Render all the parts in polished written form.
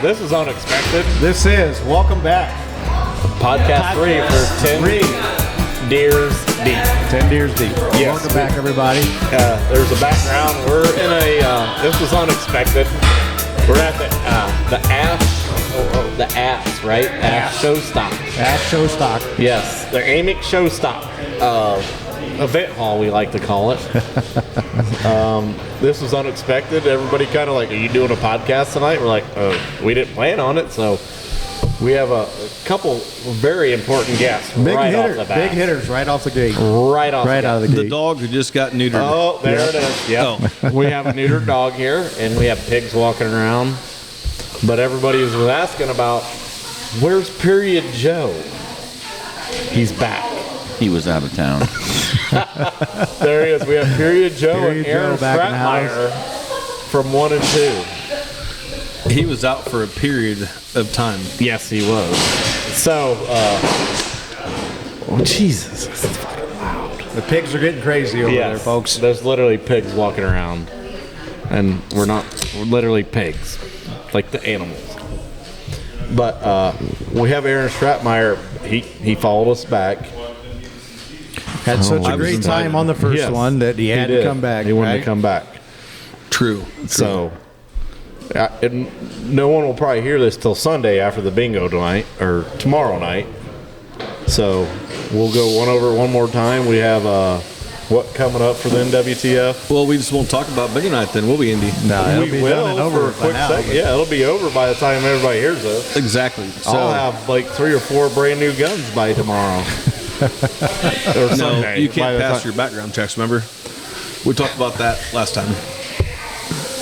This is unexpected. This is welcome back. Podcast 3 for 10 dEERz deep. 10 dEERz deep. Yes. Welcome back, everybody. There's a background. We're in a. This was unexpected. We're at the ASH, right? ASH Showstock. ASH Showstock. Yes, the Amic Showstock event hall, we like to call it. This was unexpected. Everybody kind of like, are you doing a podcast tonight? We're like, we didn't plan on it, so we have a couple very important guests off the bat. Big hitters right off the gate. Right out of the gate. The dog who just got neutered. Oh, there it is. Yep. We have a neutered dog here, and we have pigs walking around. But everybody was asking about, where's Period Joe? He's back. He was out of town. There he is. We have Period Joe Period and Aaron Joe back in the Stratmeyer from 1 and 2. He was out for a period of time. Yes, he was. So, Jesus, this is fucking loud. The pigs are getting crazy over there, folks. There's literally pigs walking around, and we're literally pigs, like the animals. But we have Aaron Stratmeyer. He followed us back. Had such a great time on the first one that he had to come back. He wanted to come back. True. So, no one will probably hear this till Sunday after the bingo tonight or tomorrow night. So we'll go one more time. We have what coming up for the NWTF? Well, we just won't talk about bingo night then, will we, Indy? No, it'll be done and over for a quick second. Yeah, it'll be over by the time everybody hears this. Exactly. So I'll have like 3 or 4 brand new guns by tomorrow. Or Sunday. You can't pass your background checks, remember? We talked about that last time.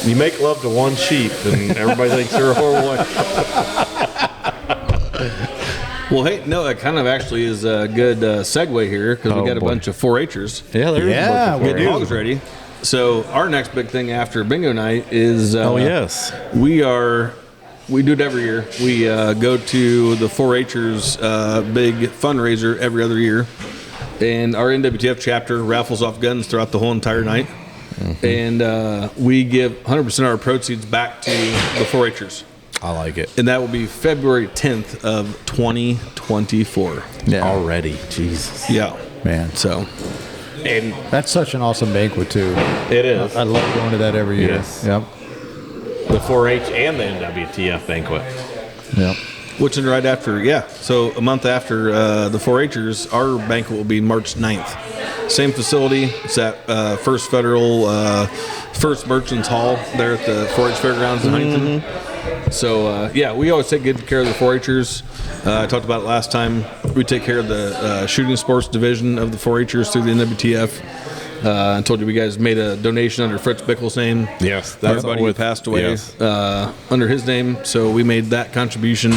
You make love to one sheep, and everybody thinks you're a horrible wife. Well, hey, no, that kind of actually is a good segue here because we got a bunch of 4-H'ers. Yeah, there's a bunch of Get dogs ready. So our next big thing after bingo night is yes, we do it every year. We go to the 4-H'ers big fundraiser every other year, and our NWTF chapter raffles off guns throughout the whole entire night. Mm-hmm. And we give 100% of our proceeds back to the 4-H'ers. I like it. And that will be February 10th of 2024. Yeah. Already. Jesus. Yeah. Man. So. And that's such an awesome banquet, too. It is. I love going to that every year. Yes. Yep. The 4-H and the NWTF banquet. Yep. Which is right after, so a month after the 4-H'ers, our banquet will be March 9th. Same facility. It's at First Federal, First Merchants Hall there at the 4-H Fairgrounds in Huntington. So, we always take good care of the 4-H'ers. I talked about it last time. We take care of the shooting sports division of the 4-H'ers through the NWTF. I told you we guys made a donation under Fritz Bickel's name. Yes, that's everybody who passed away under his name. So we made that contribution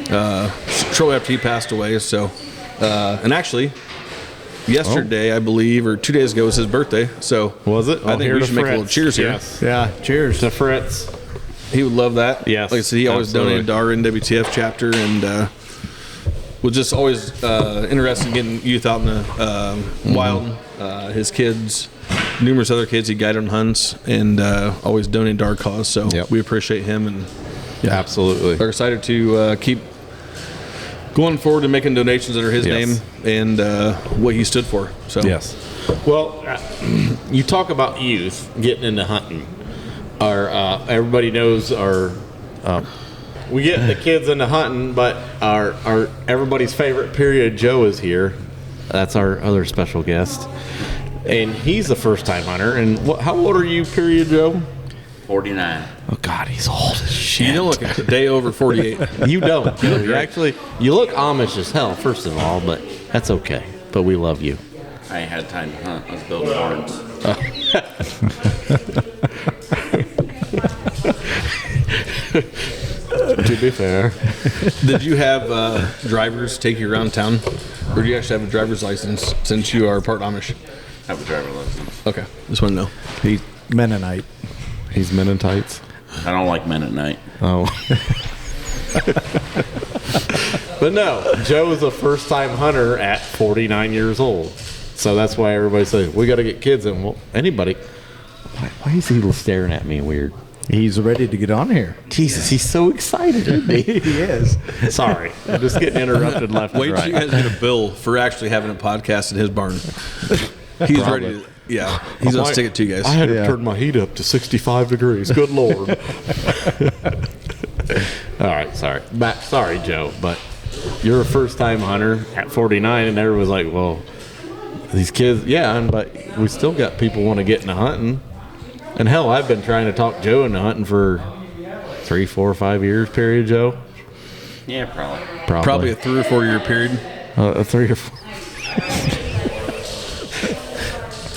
shortly after he passed away. So, and actually, yesterday I believe, or 2 days ago, was his birthday. So was it? I think we should make a little cheers here. Yes. Yeah, cheers to Fritz. He would love that. Yes, like I said, he always donated to our NWTF chapter, and was just always interested in getting youth out in the wild. His kids, numerous other kids, he guided on hunts, and always donated to our cause. So we appreciate him, and absolutely are excited to keep going forward and making donations under his name and what he stood for. So yes. Well, you talk about youth getting into hunting. Everybody knows we get the kids into hunting, but our everybody's favorite Period Joe is here. That's our other special guest, and he's a first-time hunter. And how old are you, Period Joe? 49. Oh God, he's old as shit. You don't look a day over 48. You don't. You look Amish as hell, first of all, but that's okay. But we love you. I ain't had time to hunt. I was building barns. To be fair. Did you have drivers take you around town? Or do you actually have a driver's license since you are part Amish? I have a driver's license. Okay. Just want to know. He's Mennonite. He's Mennonites. I don't like men at night. Oh. But no, Joe is a first-time hunter at 49 years old. So that's why everybody says, we got to get kids in. Well, anybody. Why is he staring at me weird? He's ready to get on here. Jesus, he's so excited, isn't he? He is. Sorry, I'm just getting interrupted left Wait and till you right. guys get a bill for actually having a podcast at his barn. He's ready to, yeah, he's going to stick it to you guys. I had Yeah. to turn my heat up to 65 degrees. Good Lord. All right, sorry. Sorry, Joe, but you're a first-time hunter at 49, and everyone's like, well, these kids, but we still got people want to get into hunting. And hell, I've been trying to talk Joe into hunting for 3, 4, 5 years period, Joe. Yeah, probably. Probably a 3 or 4 year period. A 3 or 4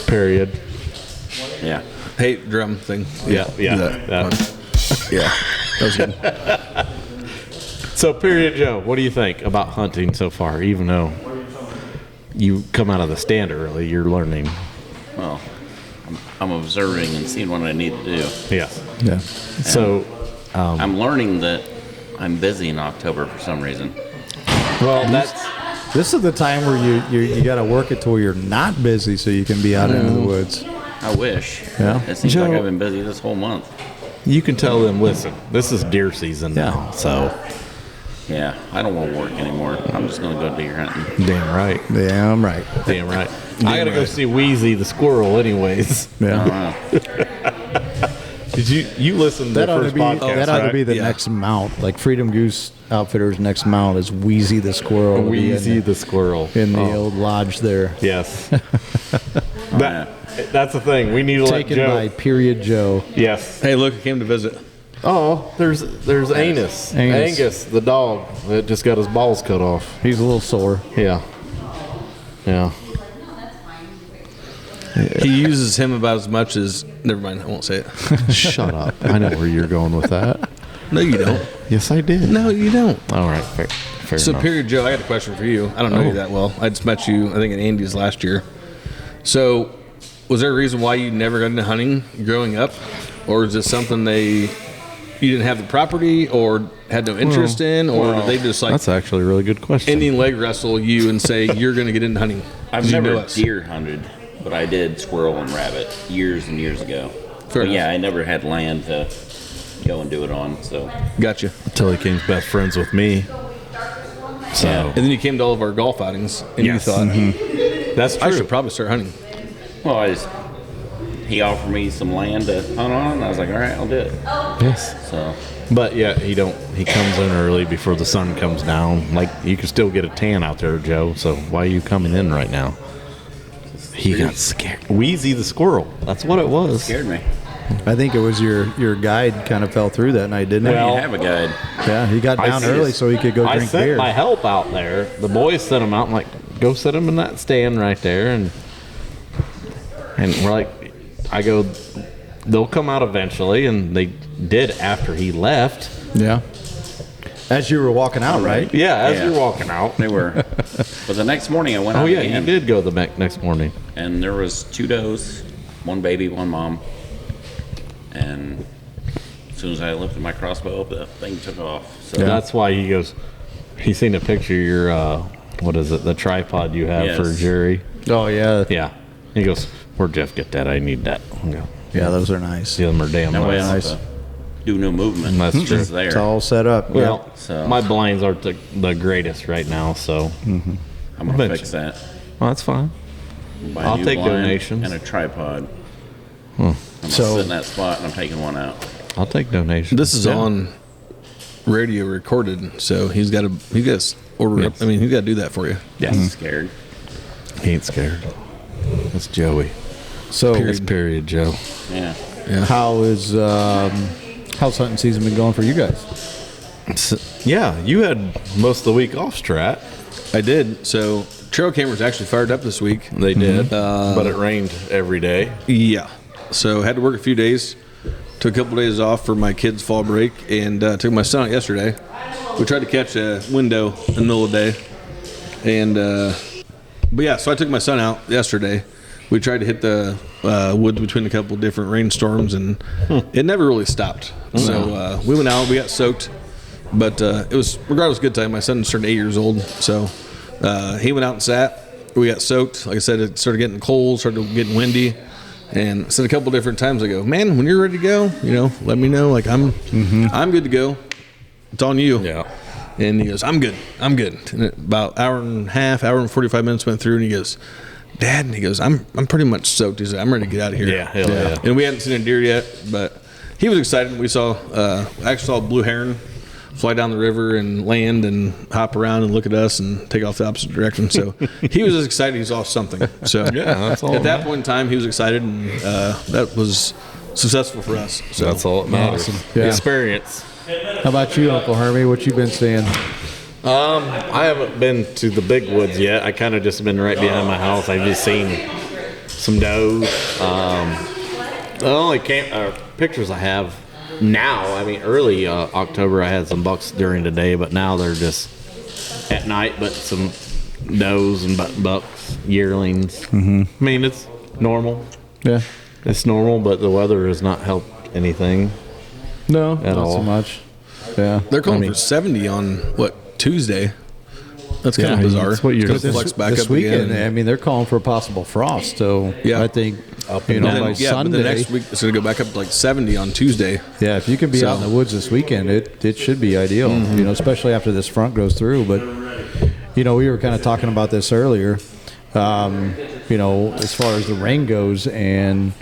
period. Yeah. Hey, drum thing. Yeah. That was good. So, period, Joe, what do you think about hunting so far? Even though you come out of the stand early, you're learning. Well, I'm observing and seeing what I need to do. Yes. Yeah. So, I'm learning that I'm busy in October for some reason. well, that's This is the time where you got to work it to where you're not busy so you can be out into the woods. I wish. Yeah. It seems Joe- like I've been busy this whole month. you can tell them. Listen, this is deer season now, so Yeah, I don't want to work anymore. I'm just going to go deer hunting. damn right, Yeah, I'm right. damn right. I gotta go see Wheezy the squirrel, anyways. Yeah. Did you listen to That the ought to first be podcast? that ought to be right? the Yeah. next mount. Like Freedom Goose Outfitters' next mount is Wheezy the squirrel. to be Wheezy the squirrel in the Oh, old lodge there. yes. That's the thing. We need to let Taken Joe. by Period Joe. Yes. Hey, look, I came to visit. Oh, there's Anus. Angus, the dog that just got his balls cut off. He's a little sore. Yeah. Yeah. He uses him about as much as. Never mind, I won't say it. Shut up. I know where you're going with that. No, you don't. Yes, I did. No, you don't. All right. Fair So, enough. Period Joe, I got a question for you. I don't know you that well. I just met you, I think, at Andy's last year. So, was there a reason why you never got into hunting growing up? Or is this something you didn't have the property or had no interest in? Or did they just, like, That's actually a really good question. Indian leg wrestle you and say, you're going to get into hunting? I've 'Cause you know never us. deer hunted, but I did squirrel and rabbit years and years ago. Fair But yeah, enough. I never had land to go and do it on. So Gotcha. Tilly King's best friends with me. So Yeah. And then you came to all of our golf outings and Yes. you thought, that's I true. should probably start hunting. well, he offered me some land to hunt on, and I was like, all right, I'll do it. Yes. So But yeah, he comes in early before the sun comes down. Like you can still get a tan out there, Joe. So why are you coming in right now? He got scared. Wheezy the squirrel. That's what it was. scared me. I think it was your guide kind of fell through that night, didn't I it? Well, didn't have a guide. Yeah, he got I down see early this. so he could go I drink sent beer. my help out there. The boys sent him out. I'm like, go sit him in that stand right there, and we're like, I go, they'll come out eventually, and they did after he left. Yeah. As you were walking out, right? Yeah, as Yeah. you're walking out. They were. But the next morning I went Oh out yeah, again, you did go the next morning. and there was 2 does, 1 baby, 1 mom. And as soon as I lifted my crossbow up, the thing took off. So That's why he goes. He's seen a picture of your what is it? The tripod you have Yes. for Jerry. Oh, yeah. Yeah. He goes, where'd Jeff get that? I need that. I go, Yeah, those are nice. the other damn that way I nice. don't have to do no movement. That's It's true. just there. It's all set up. Well, So- my blinds aren't the greatest right now, so I'm gonna Eventually. fix that. well, that's fine. Buy a I'll new take blind donations. and a tripod. I'm gonna So- sit in that spot and I'm taking one out. I'll take donations. This is Yeah. on radio recorded, so he's got to order Yes. up. I mean, he's got to do that for you. I'm scared. He ain't scared. That's Joey. So, That's period, Joe. Yeah. how's hunting season been going for you guys? Yeah, you had most of the week off, Strat. I did. So trail cameras actually fired up this week. They did, but it rained every day. Yeah. So had to work a few days. Took a couple days off for my kids' fall break, and took my son out yesterday. We tried to catch a window in the middle of the day, and but yeah. So I took my son out yesterday. We tried to hit the woods between a couple different rainstorms, and it never really stopped. So we went out. We got soaked, but it was regardless a good time. My son's turned 8 years old, so he went out and sat. We got soaked. Like I said, it started getting cold, started getting windy. And said a couple different times, I go, man, when you're ready to go, let me know. Like I'm good to go. It's on you. Yeah. And he goes, I'm good. And about hour and 45 minutes went through, and he goes, Dad, and he goes, I'm pretty much soaked. He said, I'm ready to get out of here. Yeah, hell yeah. And we hadn't seen a deer yet, but he was excited. We actually saw a blue heron fly down the river and land and hop around and look at us and take off the opposite direction. So he was as excited he saw something. So Yeah, that's all at that that point in time, he was excited, and that was successful for us. So That's all that matters. Awesome. Yeah. Experience. How about you, Uncle Hermie? What you been seeing? I haven't been to the big woods yet. I kind of just been right behind my house. I've just seen some does. The only pictures I have now, I mean, early October, I had some bucks during the day, but now they're just at night. But some does and bucks, yearlings. Mm-hmm. I mean, it's normal. Yeah. It's normal, but the weather has not helped anything. No, not all. so much. Yeah. they're calling for 70 on Tuesday. That's kind Yeah, of bizarre. that's what you're- It's gonna flex back this up weekend, again. I mean, they're calling for a possible frost. So Yeah. I think Up you and know down. by But Sunday. the next week it's going to go back up to 70 on Tuesday. Yeah, if you can be out in the woods this weekend, it should be ideal. Especially after this front goes through. But we were kind of talking about this earlier. As far as the rain goes, and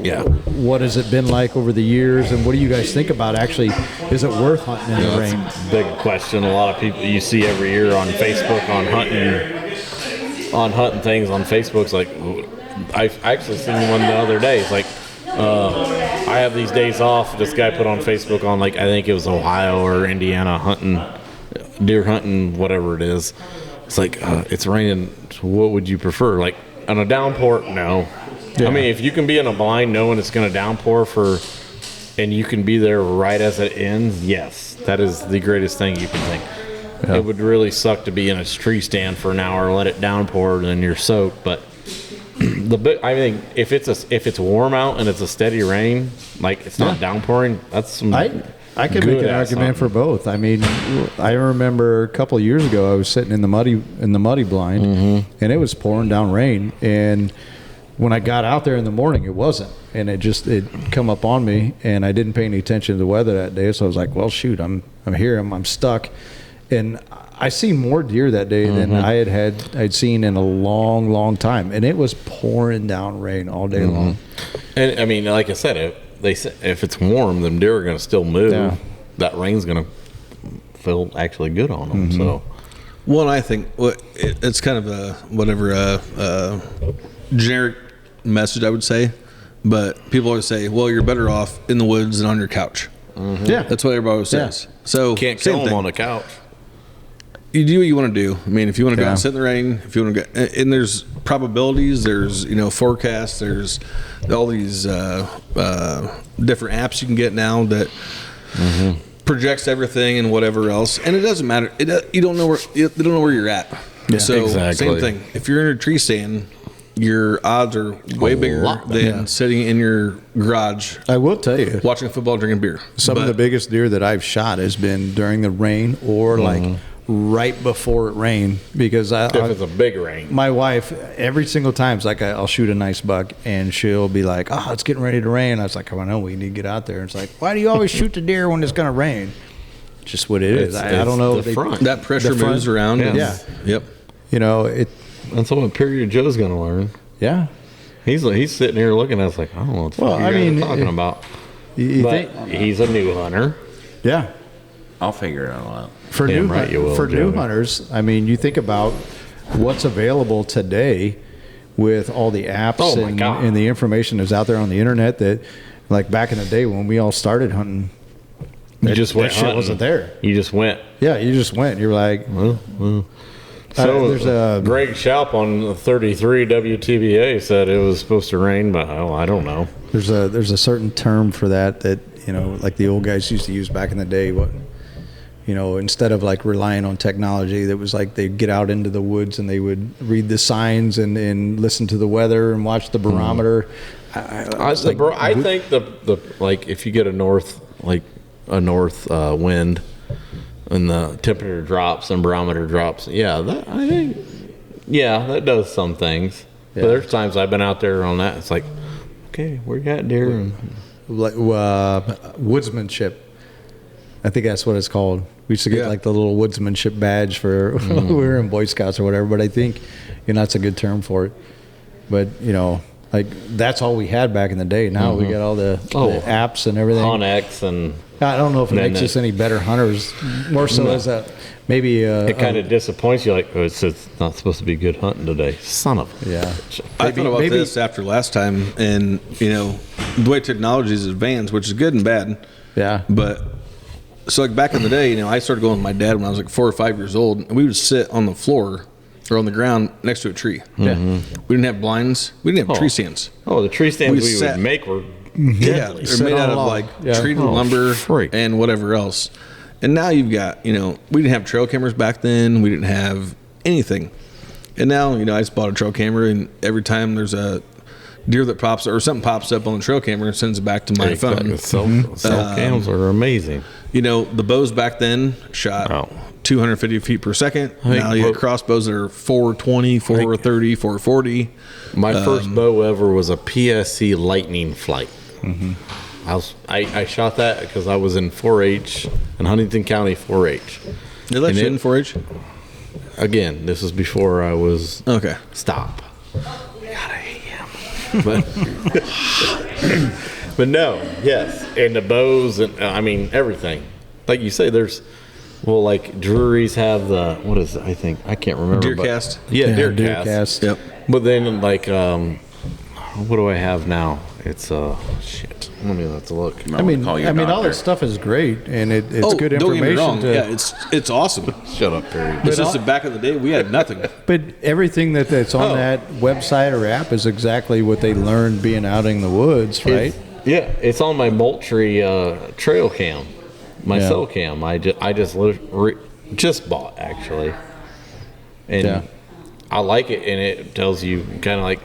Yeah. what has it been like over the years, and what do you guys think about actually? Is it worth hunting in the rain? Big question. A lot of people you see every year on Facebook on hunting things on Facebook. It's like I've actually seen one the other day. It's like I have these days off. This guy put on Facebook on I think it was Ohio or Indiana hunting, deer hunting, whatever it is. It's like it's raining. So what would you prefer? Like on a downpour? No. Yeah. I mean, if you can be in a blind knowing it's going to downpour and you can be there right as it ends, yes, that is the greatest thing you can think. Yeah. It would really suck to be in a tree stand for an hour, let it downpour, and you're soaked. But I think if it's warm out and it's a steady rain, it's not downpouring, that's some. I can make an argument for both. I mean, I remember a couple of years ago, I was sitting in the muddy blind, and it was pouring down rain. And when I got out there in the morning, it wasn't, and it come up on me, and I didn't pay any attention to the weather that day. So I was like, well, shoot, I'm here, I'm stuck, and I seen more deer that day than I'd seen in a long, long time, and it was pouring down rain all day long. And I mean, like I said, if it's warm, them deer are going to still move. Yeah. That rain's going to feel actually good on them. So, Well, I think it's kind of a generic message, I would say, but people always say, well, you're better off in the woods than on your couch. Yeah, That's what everybody always says. So can't same kill them thing. on the couch. You do what you want to do. I mean, if you want to go Yeah. out and sit in the rain, if you want to go, and there's probabilities, there's forecasts, there's all these different apps you can get now that projects everything and whatever else, and it doesn't matter. You don't know where you're at. Yeah, so exactly. same thing. If you're in a tree stand, your odds are way bigger lot than better. sitting in your garage I will tell you, watching football, drinking beer. some of But- the biggest deer that I've shot has been during the rain or right before it rained, because If it's a big rain. my wife, every single time, it's like I'll shoot a nice buck, and she'll be like, "Oh, it's getting ready to rain." I was like, "Oh, I know, we need to get out there." And it's like, "Why do you always shoot the deer when it's going to rain?" Just what it is. I don't know. the front. that pressure The front- moves around. and- Yeah. Yep. It. That's what period Joe's going to learn. Yeah. He's sitting here looking at us like, I don't know what the Well, fuck I you guys mean, are talking about. You But think? he's a new hunter. Yeah. I'll figure it all out. For Damn new right you will, for new Joey. hunters, I mean, you think about what's available today with all the apps Oh, my God. and the information that's out there on the internet. That, like back in the day when we all started hunting, You just went that shit hunting. wasn't there. You just went. Yeah, you just went. You're like, So there's a Greg Schaub on 33 WTBA said it was supposed to rain, but I don't know. there's a certain term for that like the old guys used to use back in the day. What instead of like relying on technology, that was like they'd get out into the woods and they would read the signs and listen to the weather and watch the barometer. I think the like if you get a north wind and the temperature drops and barometer drops, that does some things. But there's times I've been out there on that. It's like, okay, where you at, deer? And Like woodsmanship. I think that's what it's called. We used to get like the little woodsmanship badge for when we were in Boy Scouts or whatever. But I think, that's a good term for it. But like that's all we had back in the day. Now we got all the apps and everything. Onyx and I don't know if it makes us any better hunters. More so as a maybe. It kind of disappoints you. Like, it's not supposed to be good hunting today. Son of a bitch. I thought about this after last time, and the way technology is advanced, which is good and bad. Yeah. But so like back in the day, I started going with my dad when I was like 4 or 5 years old, and we would sit on the floor or on the ground next to a tree. Yeah. We didn't have blinds. We didn't have tree stands. Oh, the tree stands we would make were deadly. They're made out of like treated lumber and whatever else. And now you've got, we didn't have trail cameras back then. We didn't have anything. And now, I just bought a trail camera, and every time there's a deer that pops or something pops up on the trail camera, it sends it back to my phone. Cell cams are amazing. The bows back then shot 250 feet per second. Now you got crossbows that are 420, 430, 440. My first bow ever was a PSC Lightning Flight. I shot that because I was in 4-H in Huntington County 4-H. They let you in 4-H? Again, this was before I was stop. God, I hate him. But no, yes, and the bows and everything. Like you say, there's like Drury's have the what is it? I think I can't remember. Deer cast. Yeah, deer cast. Yep. But then like what do I have now? It's shit. Let me have to look. I mean, all that stuff is great, and it's good information. Don't get me wrong. Yeah, it's awesome. Shut up, Perry. It's just that back in the day we had nothing. But everything that's on that website or app is exactly what they learned being out in the woods, right? It's on my Moultrie trail cam, my cell cam. I just bought actually, and I like it, and it tells you kind of like,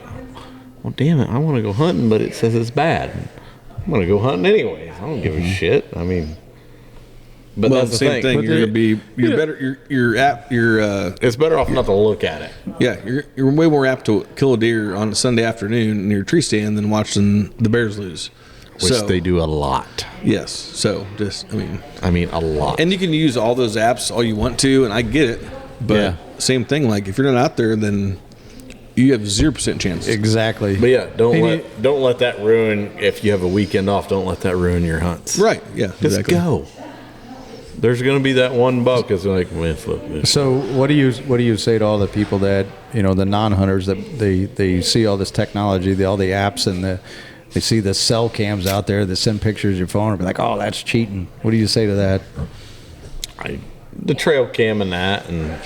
well, damn it, I want to go hunting, but it says it's bad. I'm gonna go hunting anyways. I don't give a shit. But that's the same thing. You're gonna be better. Your app. It's better off not to look at it. Yeah, you're way more apt to kill a deer on a Sunday afternoon near a tree stand than watching the Bears lose. Which they do a lot. Yes. So a lot. And you can use all those apps all you want to, and I get it. But same thing. Like if you're not out there, then you have 0% chance. Exactly. But don't let that ruin. If you have a weekend off, don't let that ruin your hunts. Right. Yeah. Just go. There's going to be that one buck that's like, man, fuck this. So what do you say to all the people that the non-hunters that they see all this technology, all the apps, and they see the cell cams out there that send pictures of your phone and be like, oh, that's cheating. What do you say to that? The trail cam and that, and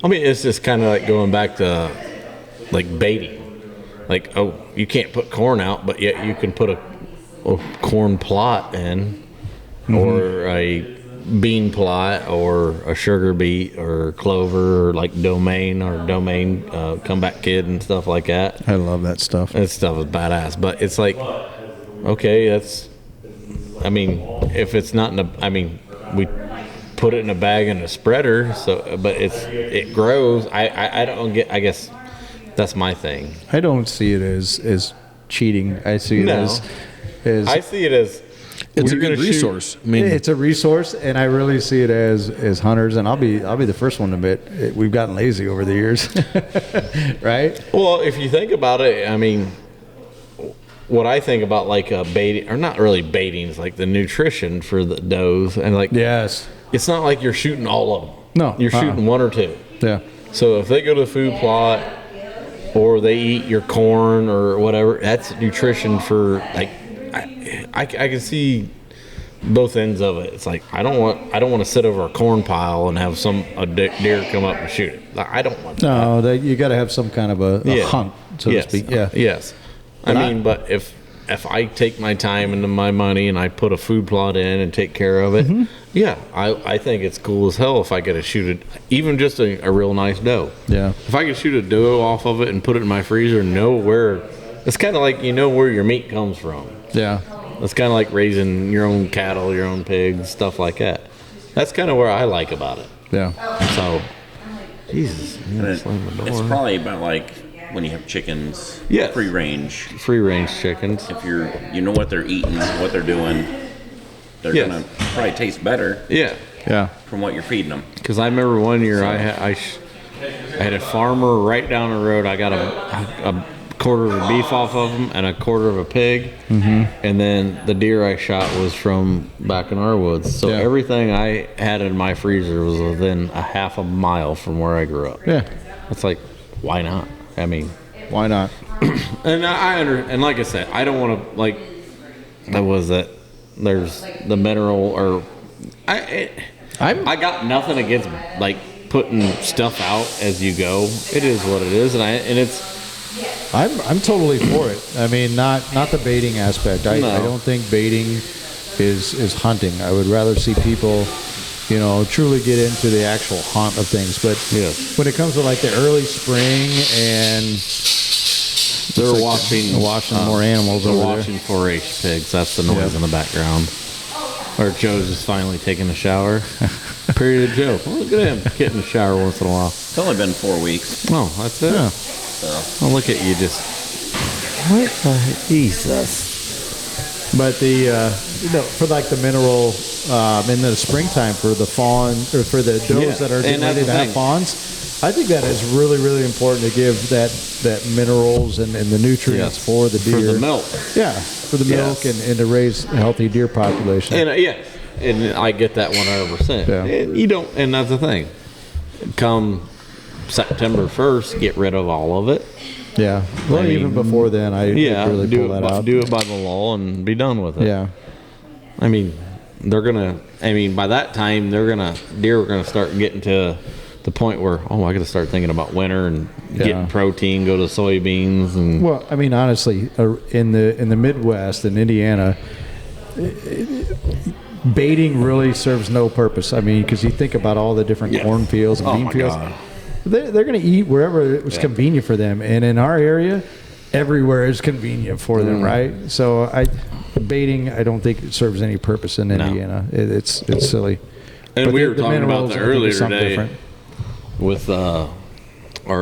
it's just kind of like going back to like baiting. Like, you can't put corn out, but yet you can put a corn plot in, or a bean plot, or a sugar beet, or clover, or like domain comeback kid and stuff like that. I love that stuff. That stuff is badass. But it's like, okay, that's. If it's not in a, we put it in a bag in a spreader. So, but it grows. I don't get. I guess that's my thing. I don't see it as cheating. I see it as I see it as. It's a good resource. It's a resource, and I really see it as hunters. And I'll be the first one to admit we've gotten lazy over the years, right? Well, if you think about it, what I think about like baiting, or not really baiting, is like the nutrition for the does, and like it's not like you're shooting all of them. No, you're shooting one or two. Yeah. So if they go to the food plot, or they eat your corn or whatever, that's nutrition for like. I can see both ends of it. It's like I don't want to sit over a corn pile and have a deer come up and shoot it. I don't want that. No, you got to have some kind of a hunt, so to speak. Yeah. Yes. But if I take my time and my money and I put a food plot in and take care of it, I think it's cool as hell if I get to shoot it, even just a real nice doe. Yeah. If I could shoot a doe off of it and put it in my freezer and know where, it's kind of like where your meat comes from. Yeah. It's kind of like raising your own cattle, your own pigs, stuff like that. That's kind of where I like about it. Yeah. So, Jesus, it's probably about like when you have chickens, Yes. free range. Free range chickens. If you know what they're eating, what they're doing, they're Yes. gonna probably taste better Yeah. Yeah. from what you're feeding them. Because I remember one year I had a farmer right down the road. I got a quarter of a beef off of him and a quarter of a pig. Mm-hmm. And then the deer I shot was from back in our woods. So everything I had in my freezer was within a half a mile from where I grew up. Yeah. It's like, why not? I mean, Why not? and and like I said, I don't want to like. That was that. There's the mineral or I got nothing against like putting stuff out as you go. It is what it is, I'm totally for it. I mean, not the baiting aspect. I don't think baiting is hunting. I would rather see people, truly get into the actual hunt of things. But when it comes to like the early spring and they're watching more animals they're over watching 4-H pigs. That's the noise in the background. Or Joe's just finally taking a shower. Period. Joe. Well, look at him getting a shower once in a while. It's only been 4 weeks. Oh, that's it. Yeah. So. Oh, look at you just. What the Jesus? But the for like the mineral in the springtime for the fawn or for the does that are getting ready to have fawns, I think that is really, really important to give that minerals and the nutrients for the deer. For the milk. Yeah, for the milk and to raise a healthy deer population. And and I get that 100%. Yeah. And you don't, and that's the thing. Come September 1st, get rid of all of it. Yeah. Well, even before then, I really pull that out. Do it by the law and be done with it. Yeah. I mean, by that time, deer are gonna start getting to the point where, I got to start thinking about winter and getting protein, go to soybeans and. Well, I mean, honestly, in the Midwest, in Indiana, baiting really serves no purpose. I mean, because you think about all the different cornfields and bean fields. God. They're going to eat wherever it was convenient for them. And in our area, everywhere is convenient for them, right? So baiting, I don't think it serves any purpose in Indiana. It's silly. And but we were talking about that earlier today different. With our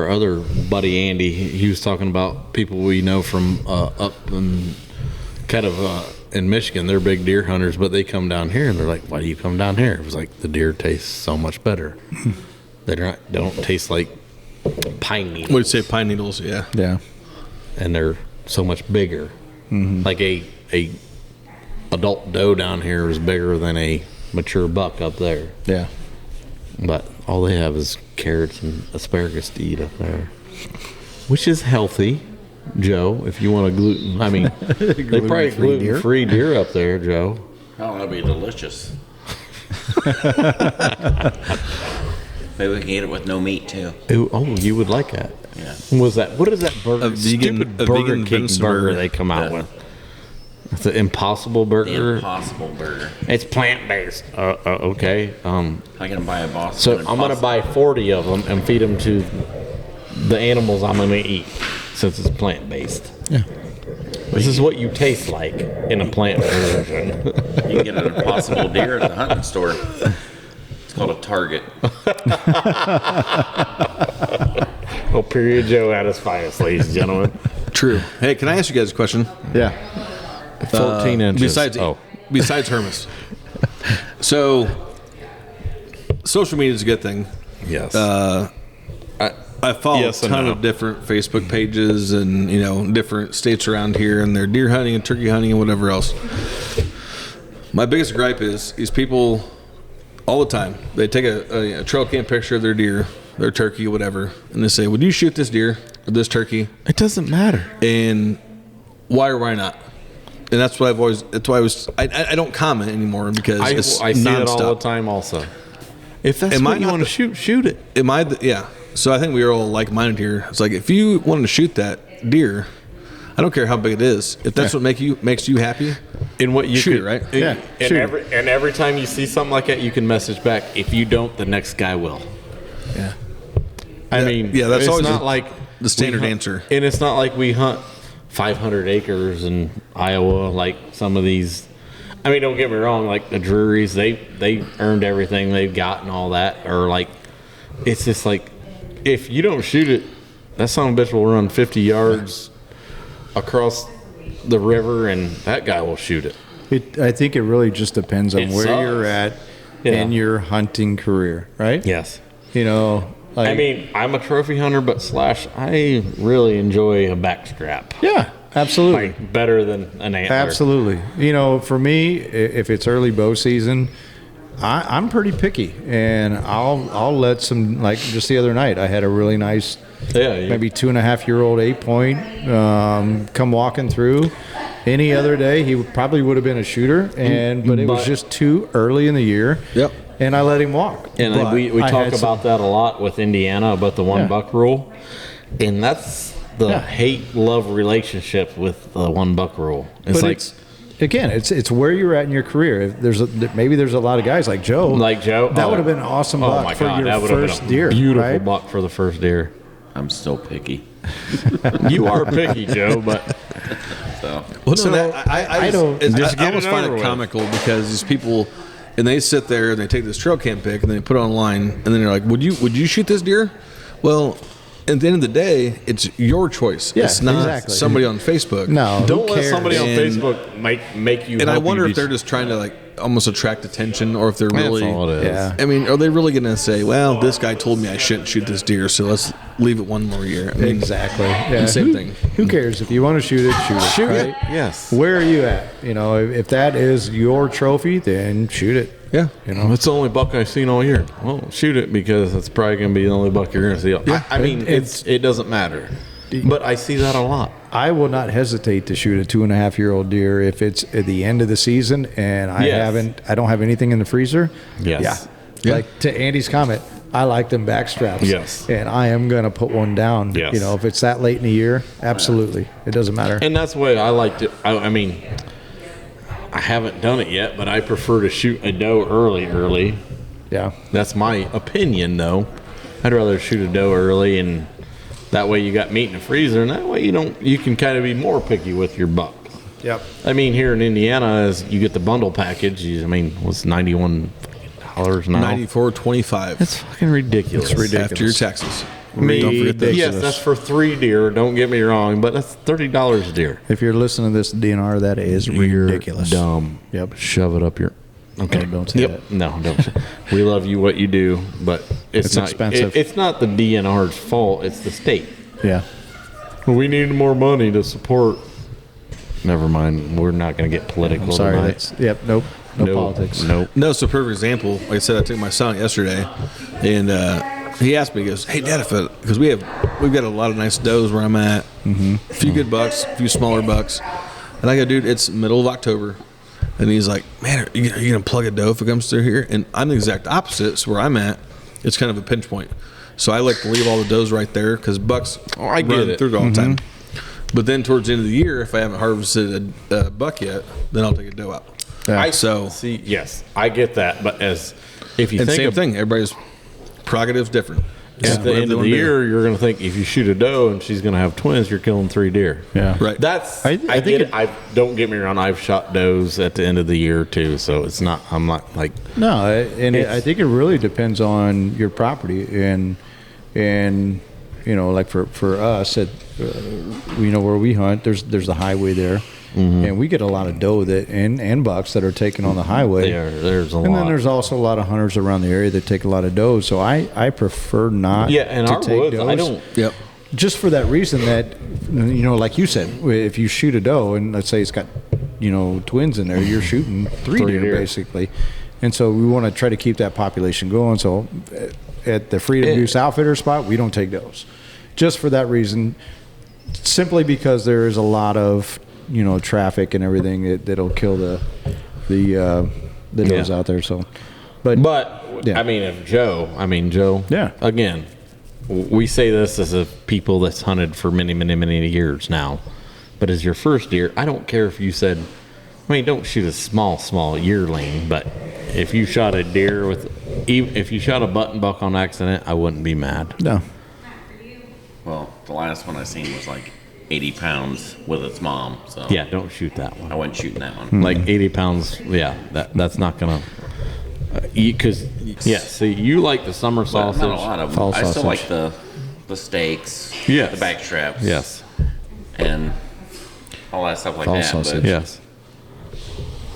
other buddy Andy. He was talking about people we know from up in kind of in Michigan. They're big deer hunters, but they come down here and they're like, "Why do you come down here?" It was like the deer taste so much better. They don't taste like pine needles. Would say pine needles? Yeah. Yeah. And they're so much bigger. Mm-hmm. Like a adult doe down here is bigger than a mature buck up there. Yeah. But all they have is carrots and asparagus to eat up there, which is healthy, Joe. If you want a gluten, I mean, they probably gluten-free deer up there, Joe. Oh, that'd be delicious. Maybe we can eat it with no meat too. You would like that. Yeah. What is that burger? A vegan Burger King venison burger burger. they come out with. It's an Impossible Burger. The Impossible Burger. It's plant-based. Okay. I can buy a Boston. So I'm going to buy 40 of them and feed them to the animals I'm going to eat, since it's plant-based. Yeah. This is what you taste like in a plant version. You can get an Impossible Deer at the hunting store. It's called a Target. Oh, period Joe at his finest, ladies and gentlemen. True. Hey, can I ask you guys a question? Yeah. 14 inches. Besides Hermes. So, social media is a good thing. Yes. I follow a ton of different Facebook pages and, different states around here, and they're deer hunting and turkey hunting and whatever else. My biggest gripe is people all the time, they take a trail cam picture of their deer, their turkey, whatever, and they say, would you shoot this deer or this turkey? It doesn't matter. And why or why not? And that's why I don't comment anymore because it's I see nonstop. it all the time also. If that's what you want to shoot it. So I think we are all like-minded here. It's like, if you wanted to shoot that deer, I don't care how big it is. If that's what makes you happy, in what you shoot it, right? And every time you see something like that, you can message back. If you don't, the next guy will. Yeah. I mean, that's it's always not like the standard we hunt, answer. And it's not like we hunt 500 acres in Iowa like some of these. I mean, don't get me wrong. Like the Drury's, they earned everything they've got and all that. Or like, it's just like, if you don't shoot it, that son of a bitch will run 50 yards across the river, and that guy will shoot it. I think it really just depends on It where sucks. you're at in your hunting career, right? Yes. You know, like, I mean, I'm a trophy hunter, but I really enjoy a backstrap. yeah, absolutely. Like, better than an antler. Absolutely. You know, for me, if it's early bow season, I'm pretty picky, and I'll let some, like just the other night, I had a really nice, maybe 2.5-year-old 8-point come walking through. Any other day, he probably would have been a shooter, but it was just too early in the year. Yep. And I let him walk. And But we I talk had about that a lot with Indiana, about the one Yeah. buck rule. And that's the Yeah. hate-love relationship with the one buck rule. It's But like, it's where you're at in your career. If maybe there's a lot of guys like Joe. That would have been an awesome oh buck my for God, your that would have first been a deer. beautiful right? buck for the first deer. I'm still picky. You are picky, Joe, but So Well, no, I don't- Just I get almost it find over it with. comical because these people, and they sit there and they take this trail cam pic and they put it online, and then they're like, "Would you shoot this deer?" Well, at the end of the day, it's your choice. Yeah, it's not exactly. somebody on Facebook. No, who don't let cares? somebody on And- Facebook make you. And I help wonder you if they're be- just trying to like almost attract attention, or if they're That's really. all it is. Yeah. I mean, are they really going to say, "Well, this guy told me I shouldn't shoot this deer, so let's leave it one more year"? I mean, Exactly. Yeah. Same Who- thing. Who cares? If you want to shoot it, shoot it. Shoot right? it. Yes. Where are you at? You know, if that is your trophy, then shoot it. Yeah. You know, It's the only buck I've seen all year. Well, shoot it because it's probably going to be the only buck you're going to see. I mean, it doesn't matter. But I see that a lot. I will not hesitate to shoot a 2.5-year-old deer if it's at the end of the season and I Yes. don't have anything in the freezer. Yes. Yeah. Like to Andy's comment, I like them back straps. Yes. And I am going to put one down. Yes. You know, if it's that late in the year, absolutely. It doesn't matter. And that's the way I like to. I mean, I haven't done it yet, but I prefer to shoot a doe early. Yeah. That's my opinion, though. I'd rather shoot a doe early, and that way you got meat in the freezer, and that way you can kind of be more picky with your buck. Yep. I mean, here in Indiana, as you get the bundle package, what's $91 now? $94.25. That's fucking ridiculous. It's ridiculous. After your taxes. I mean, Don't forget those. yes, that's for 3 deer. Don't get me wrong, but that's $30 a deer. If you're listening to this DNR, that is ridiculous. You're dumb. Yep. Shove it up your. Okay. Don't say that. No, don't. We love you, what you do, but it's not expensive. It's not the DNR's fault. It's the state. Yeah. Well, we need more money to support. Never mind. We're not going to get political. I'm sorry. tonight. Nope. No politics. Nope. No, it's a perfect example. Like I said, I took my son yesterday, and he asked me, he goes, "Hey, Dad, because we've got a lot of nice does where I'm at, a few good bucks, a few smaller bucks," and I go, "Dude, it's middle of October," and he's like, "Man, are you gonna plug a doe if it comes through here?" And I'm the exact opposite. So where I'm at, it's kind of a pinch point. So I like to leave all the does right there because bucks I get run it. through all the time. But then towards the end of the year, if I haven't harvested a buck yet, then I'll take a doe out. Yeah. So See, yes, I get that, but if you and think same of, thing, everybody's prerogative's different. at the end of the year, you're going to think if you shoot a doe and she's going to have twins, you're killing 3 deer. Yeah. Right. That's I I think get it- it. Don't get me wrong. I've shot does at the end of the year too, so it's not. I'm not like No, I think it really depends on your property and you know, like for us at you know where we hunt, there's the highway there, and we get a lot of doe that and bucks that are taken on the highway. there's a And lot. then there's also a lot of hunters around the area that take a lot of does. So I prefer not in to our take woods, does. I don't. Yep. Just for that reason that, you know, like you said, if you shoot a doe and let's say it's got, you know, twins in there, you're shooting 3 Three deer deer. basically. And so we want to try to keep that population going. So at the Freedom Goose Outfitter spot, we don't take does. Just for that reason, simply because there is a lot of, you know, traffic and everything that'll kill the does out there. So, but yeah. I mean, Joe. Yeah. Again, we say this as a people that's hunted for many, many, many years now. But as your first deer, I don't care if you said, I mean, don't shoot a small yearling. But if you shot a deer if you shot a button buck on accident, I wouldn't be mad. no. well, the last one I seen was like 80 pounds with its mom. So Yeah, don't shoot that one. I wasn't shooting that one. Like 80 pounds, yeah, that's not gonna. Because see, you like the summer But sausage. not a lot of them. Fall I still sausage. like the the steaks, Yes. the back straps, Yes. and all that stuff like Fall that. sausage. But, Yes.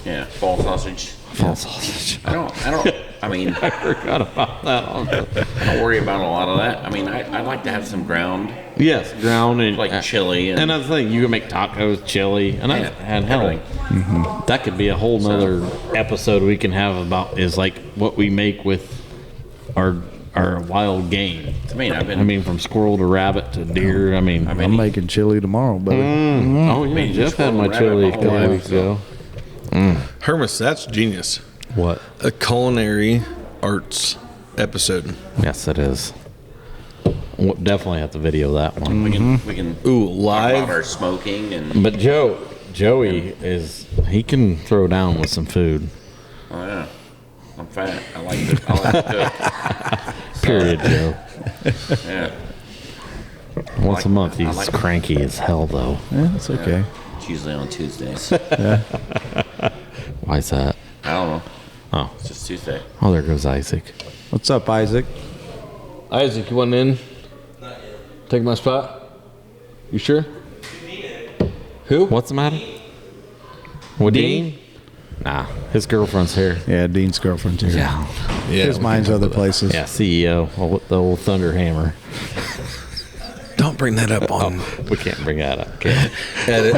yeah, fall sausage. Fall sausage. I don't. I mean, I forgot about that. I don't worry about a lot of that. I mean, I like to have some ground, Yes, ground and like chili and another thing, you can make tacos, chili, and hell, everything. that could be a whole nother episode we can have about is like what we make with our wild game. I mean, from squirrel to rabbit to deer. I'm making chili tomorrow, buddy. Oh yeah, mean, Jeff just had my rabbit chili a the whole couple life, weeks so. ago. Hermes, that's genius. What? A culinary arts episode. Yes, it is. We'll definitely have to video that one. we can Ooh, talk live. about our smoking and But Joey he can throw down with some food. oh yeah, I'm fat. I like to cook. Period, Joe. Yeah, Once a month, I he's like- cranky as hell, though. Yeah, that's okay. it's usually on Tuesdays. Why's that? I don't know. Oh, It's just Tuesday. oh, there goes Isaac. What's up, Isaac? Isaac, you want in? Take my spot? You sure? Who? What's the matter? With Dean? Nah, his girlfriend's here. Yeah, Dean's girlfriend too. Yeah. Yeah, His mind's other places. Yeah, CEO, the old Thunder Hammer. Don't bring that up on We can't bring that up. Okay. edit.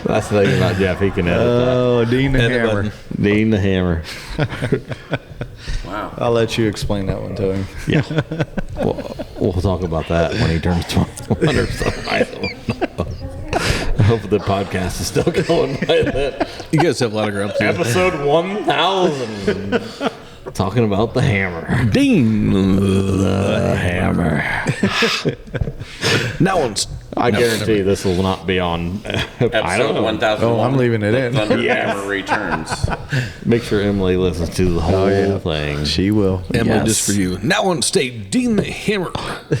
That's the thing about Jeff. He can edit that. Oh, Dean the Edit Hammer. button. Dean the Hammer. Wow. I'll let you explain that one to him. Yeah. We'll talk about that when he turns 21 or something. I don't know. I hope the podcast is still going by then. You guys have a lot of ground. Episode 1000. Talking about the hammer. Ding. The hammer. That one's. I guarantee this will not be on. I don't Episode know. 1001. Oh, I'm leaving it in. Thunder Yes. Hammer returns. Make sure Emily listens to the whole thing. She will. Emily, Yes. just for you. Now on state, Dean the Hammer.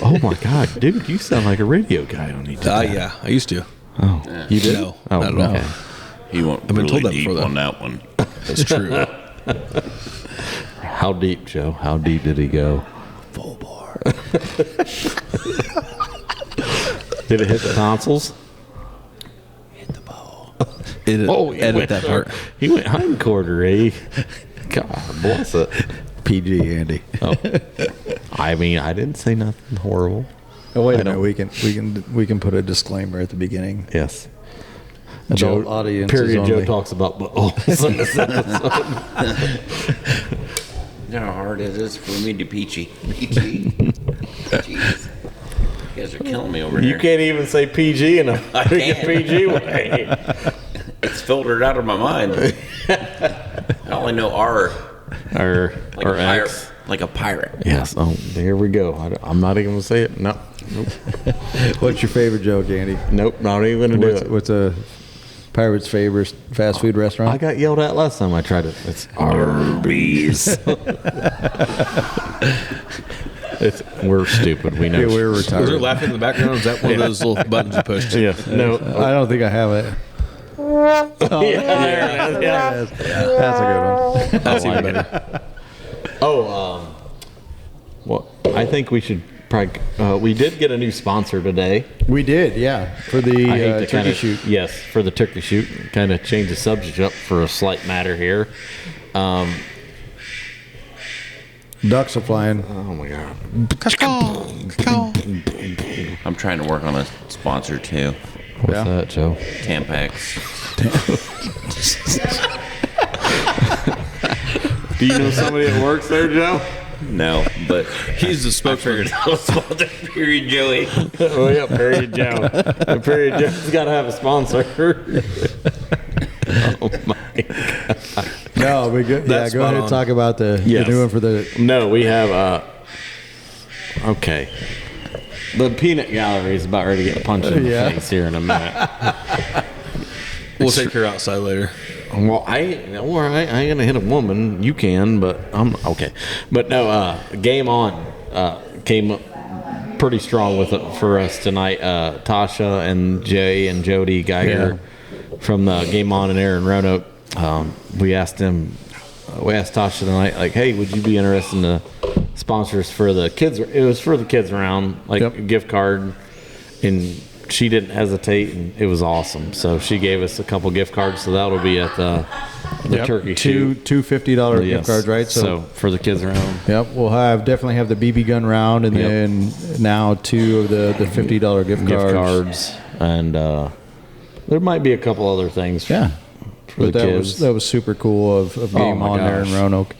Oh my God, dude, you sound like a radio guy on each. Yeah, I used to. Oh, you did? No, Oh, not at all. okay. He went been really told that deep before, though. on that one. That's true. How deep, Joe? How deep did he go? Full bore. Did it hit the tonsils? Edit, Oh, he edit went that part. He went hindquarter, eh? God bless it. PG, Andy. Oh. I mean, I didn't say nothing horrible. Oh, wait I a minute. don't- We can put a disclaimer at the beginning. Yes. Adult audiences Period. Joe only. talks about buttholes in this episode. You know how hard it is for me to peachy. Peachy. Jeez. You guys are killing me over You here. can't even say PG in a I freaking can't. PG way. It's filtered out of my mind. I only know R Or like or a pirate. X. Like a pirate. Yes. Oh, there we go. I'm not even gonna say it. No. Nope. What's your favorite joke, Andy? Nope. Not even gonna do it. What's a pirate's favorite fast food restaurant? I got yelled at last time I tried it. It's Arby's. We're stupid. We know. Yeah, we're Was there retarded. laughing in the background? Is that one of those little buttons you pushed? Yeah. No. I don't think I have it. Yeah. That's a good one. That's even like it. better. Oh, well, I think we should probably. We did get a new sponsor today. We did, yeah, for the I hate to turkey kinda, shoot. Yes, for the turkey shoot. Kind of change the subject up for a slight matter here. Ducks are flying. Oh my God. I'm trying to work on a sponsor too. What's Yeah. that, Joe? Tampax. Do you know somebody that works there, Joe? No, but He's the spokesman. sponsor period Joey. Oh yeah, Period Joe. Period Joe's got to have a sponsor. Oh my God. No, we good. Yeah, That's go spot ahead and on. talk about the Yes. new one for the. No, we have. Okay. The peanut gallery is about ready to get punched in the Yeah. face here in a minute. We'll take her outside later. Well, I ain't gonna hit a woman. You can, but I'm okay. But no, Game On came up pretty strong with it for us tonight. Tasha and Jay and Jody Geiger from the Game On and Aaron Roanoke. We asked Tasha tonight, like, hey, would you be interested in sponsors for the kids. It was for the kids around, like a gift card, and she didn't hesitate, and it was awesome. So she gave us a couple gift cards, so that'll be at the turkey shoot. Two $50 gift cards, right? So for the kids around. Yep, we'll definitely have the BB gun round, and then now 2 of the $50 gift cards. And there might be a couple other things. Yeah, for the kids. That was super cool of Game On there in Roanoke.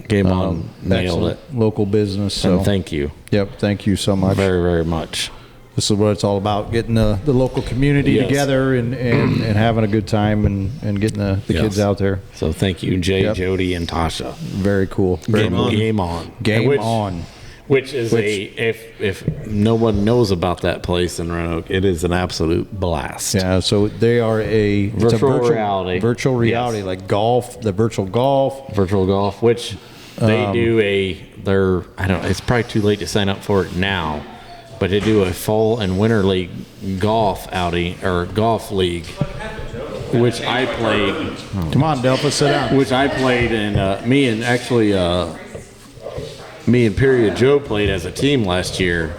Game On nailed it. Local business. So and thank you. Yep, thank you so much. Very, very much. This is what it's all about: getting the local community together and having a good time and getting the kids out there. So thank you, Jay, Jody, and Tasha. Very cool. Game on. Which is if no one knows about that place in Roanoke, it is an absolute blast. Yeah, so they are virtual reality. Virtual reality, like golf, the virtual golf, which they do it's probably too late to sign up for it now, but they do a fall and winter league golf outing or golf league, which I played. Come on, Delpha, sit down. Which I played, and me and Period Joe played as a team last year.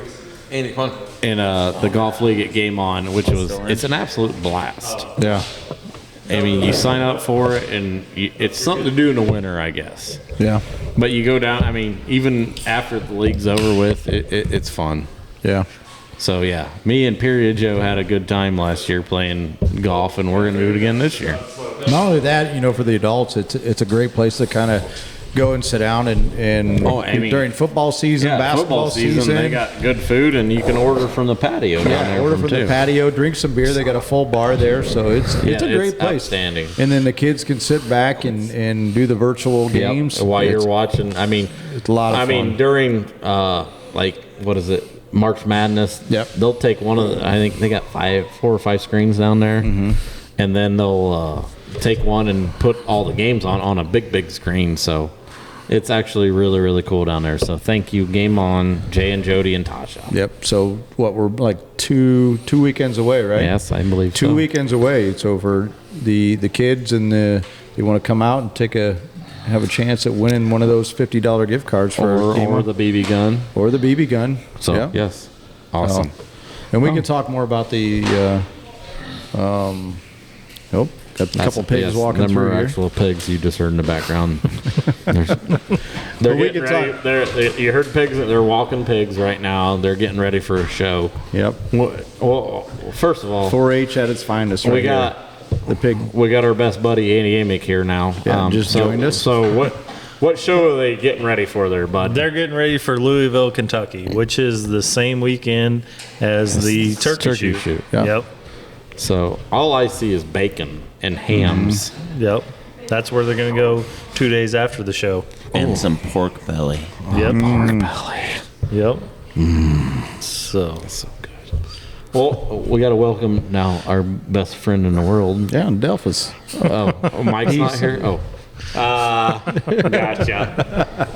Ain't it fun? In the golf league at Game On, it's an absolute blast. Yeah. I mean, you sign up for it, and it's something to do in the winter, I guess. Yeah. But you go down, I mean, even after the league's over with, it's fun. Yeah. So, yeah, me and Period Joe had a good time last year playing golf, and we're going to do it again this year. Not only that, for the adults, it's a great place to kind of go and sit down and during football season, basketball season, they got good food, and you can order from the patio down there. Order from the patio, drink some beer. They got a full bar there, so it's a great place. Outstanding. And then the kids can sit back and do the virtual games while you're watching. I mean, it's a lot of fun. I mean, during what is it, March Madness? Yep. They'll take one of I think they got 4 or 5 screens down there, and then they'll take one and put all the games on a big screen. So. It's actually really, really cool down there. So thank you, Game On, Jay and Jody and Tasha. Yep. So we're like two weekends away, right? Yes, I believe so. 2 weekends away. So for the kids and they want to come out and have a chance at winning one of those $50 gift cards for or the BB gun. Or the BB gun. So yes, awesome. And we can talk more about the. Got a couple pigs walking through here. Actual pigs you just heard in the background. They're getting ready. You heard pigs. They're walking pigs right now. They're getting ready for a show. Yep. Well, first of all, 4-H at its finest. We got the pig. We got our best buddy Andy Amick here now. Yeah, joined us. So what show are they getting ready for there, bud? They're getting ready for Louisville, Kentucky, which is the same weekend as the turkey shoot. Yeah. Yep. So all I see is bacon and hams. Yep. That's where they're going to go 2 days after the show. And some pork belly. Yep. Pork belly. Yep. So good. Well, we got to welcome now our best friend in the world. Yeah, Delphus. Oh, Mike's not here? Oh. Gotcha.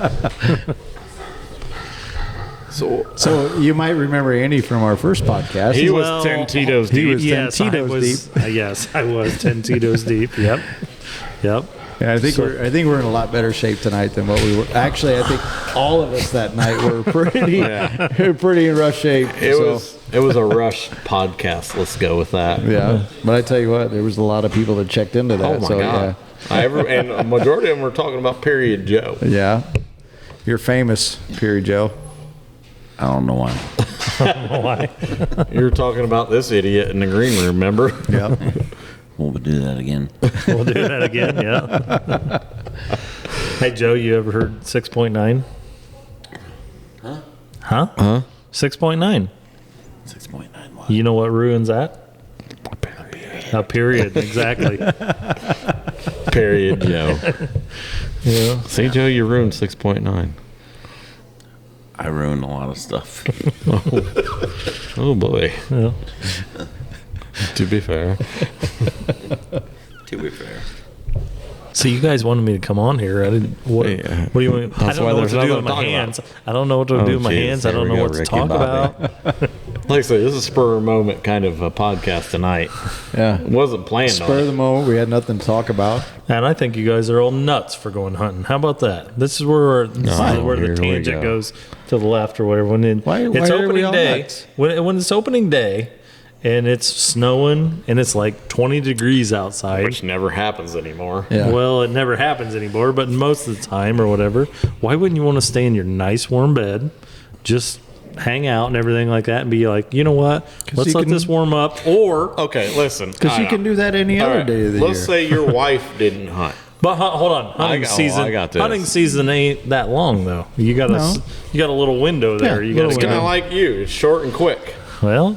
So you might remember Andy from our first podcast. He was 10 Tito's deep. He was 10 Tito's deep. Yes, I was 10 Tito's deep. Yep. Yeah, I think we're in a lot better shape tonight than what we were. Actually, I think all of us that night were pretty in rough shape. It was a rush podcast. Let's go with that. Yeah, but I tell you what, there was a lot of people that checked into that. Oh my God. And a majority of them were talking about Period Joe. Yeah, you're famous, Period Joe. I don't know why. Why? You were talking about this idiot in the green room, remember? Yeah. We'll do that again. We'll do that again, yeah. Hey, Joe, you ever heard 6.9? Huh? Huh? 6.9. 6.9 what? You know what ruins that? A period, exactly. Period, Joe. Yeah. See, Joe, you ruined 6.9. I ruined a lot of stuff. Oh boy. Yeah. To be fair. To be fair. So you guys wanted me to come on here. I didn't. What do you want? I don't know what to do with my hands. I don't know what to do with my hands. I don't know what to talk about. Like I say, this is a spur of the moment kind of a podcast tonight. Yeah. Wasn't planned Spur on of it. the moment. We had nothing to talk about. And I think you guys are all nuts for going hunting. How about that? This is where where here the we tangent go. goes to the left or whatever. When Why it's are we opening all day, nuts? when it's opening day, and it's snowing and it's like 20 degrees outside. Which never happens anymore. Yeah. Well, it never happens anymore, but most of the time or whatever. Why wouldn't you want to stay in your nice warm bed, just hang out and everything like that, and be like, you know what? Let's you let can- this warm up. Or, Okay, listen. Because you can do that any All other right, day of the let's year. say your wife didn't hunt. but hold on, hunting season. I got this. Hunting season ain't that long though. You got No. you got a little window there. Yeah, you got little to Kind of go. like you. It's short and quick. Well,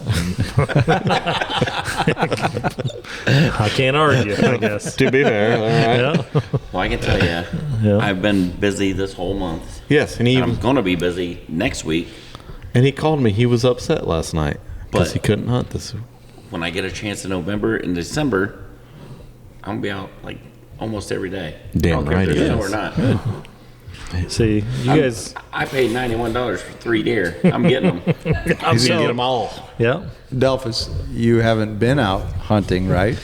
I can't argue. I guess. To be fair. All right. Yeah. Well, I can tell you, Yeah. I've been busy this whole month. Yes, and I'm going to be busy next week. he called me. He was upset last night because But- he couldn't hunt this. When I get a chance in November and December, I'm going to be out like almost every day. Damn I don't care right if he there's snow is. or not. See, you guys. I paid $91 for 3 deer. I'm getting them. I'm He's gonna get them all. Yeah. Delphus, you haven't been out hunting, right?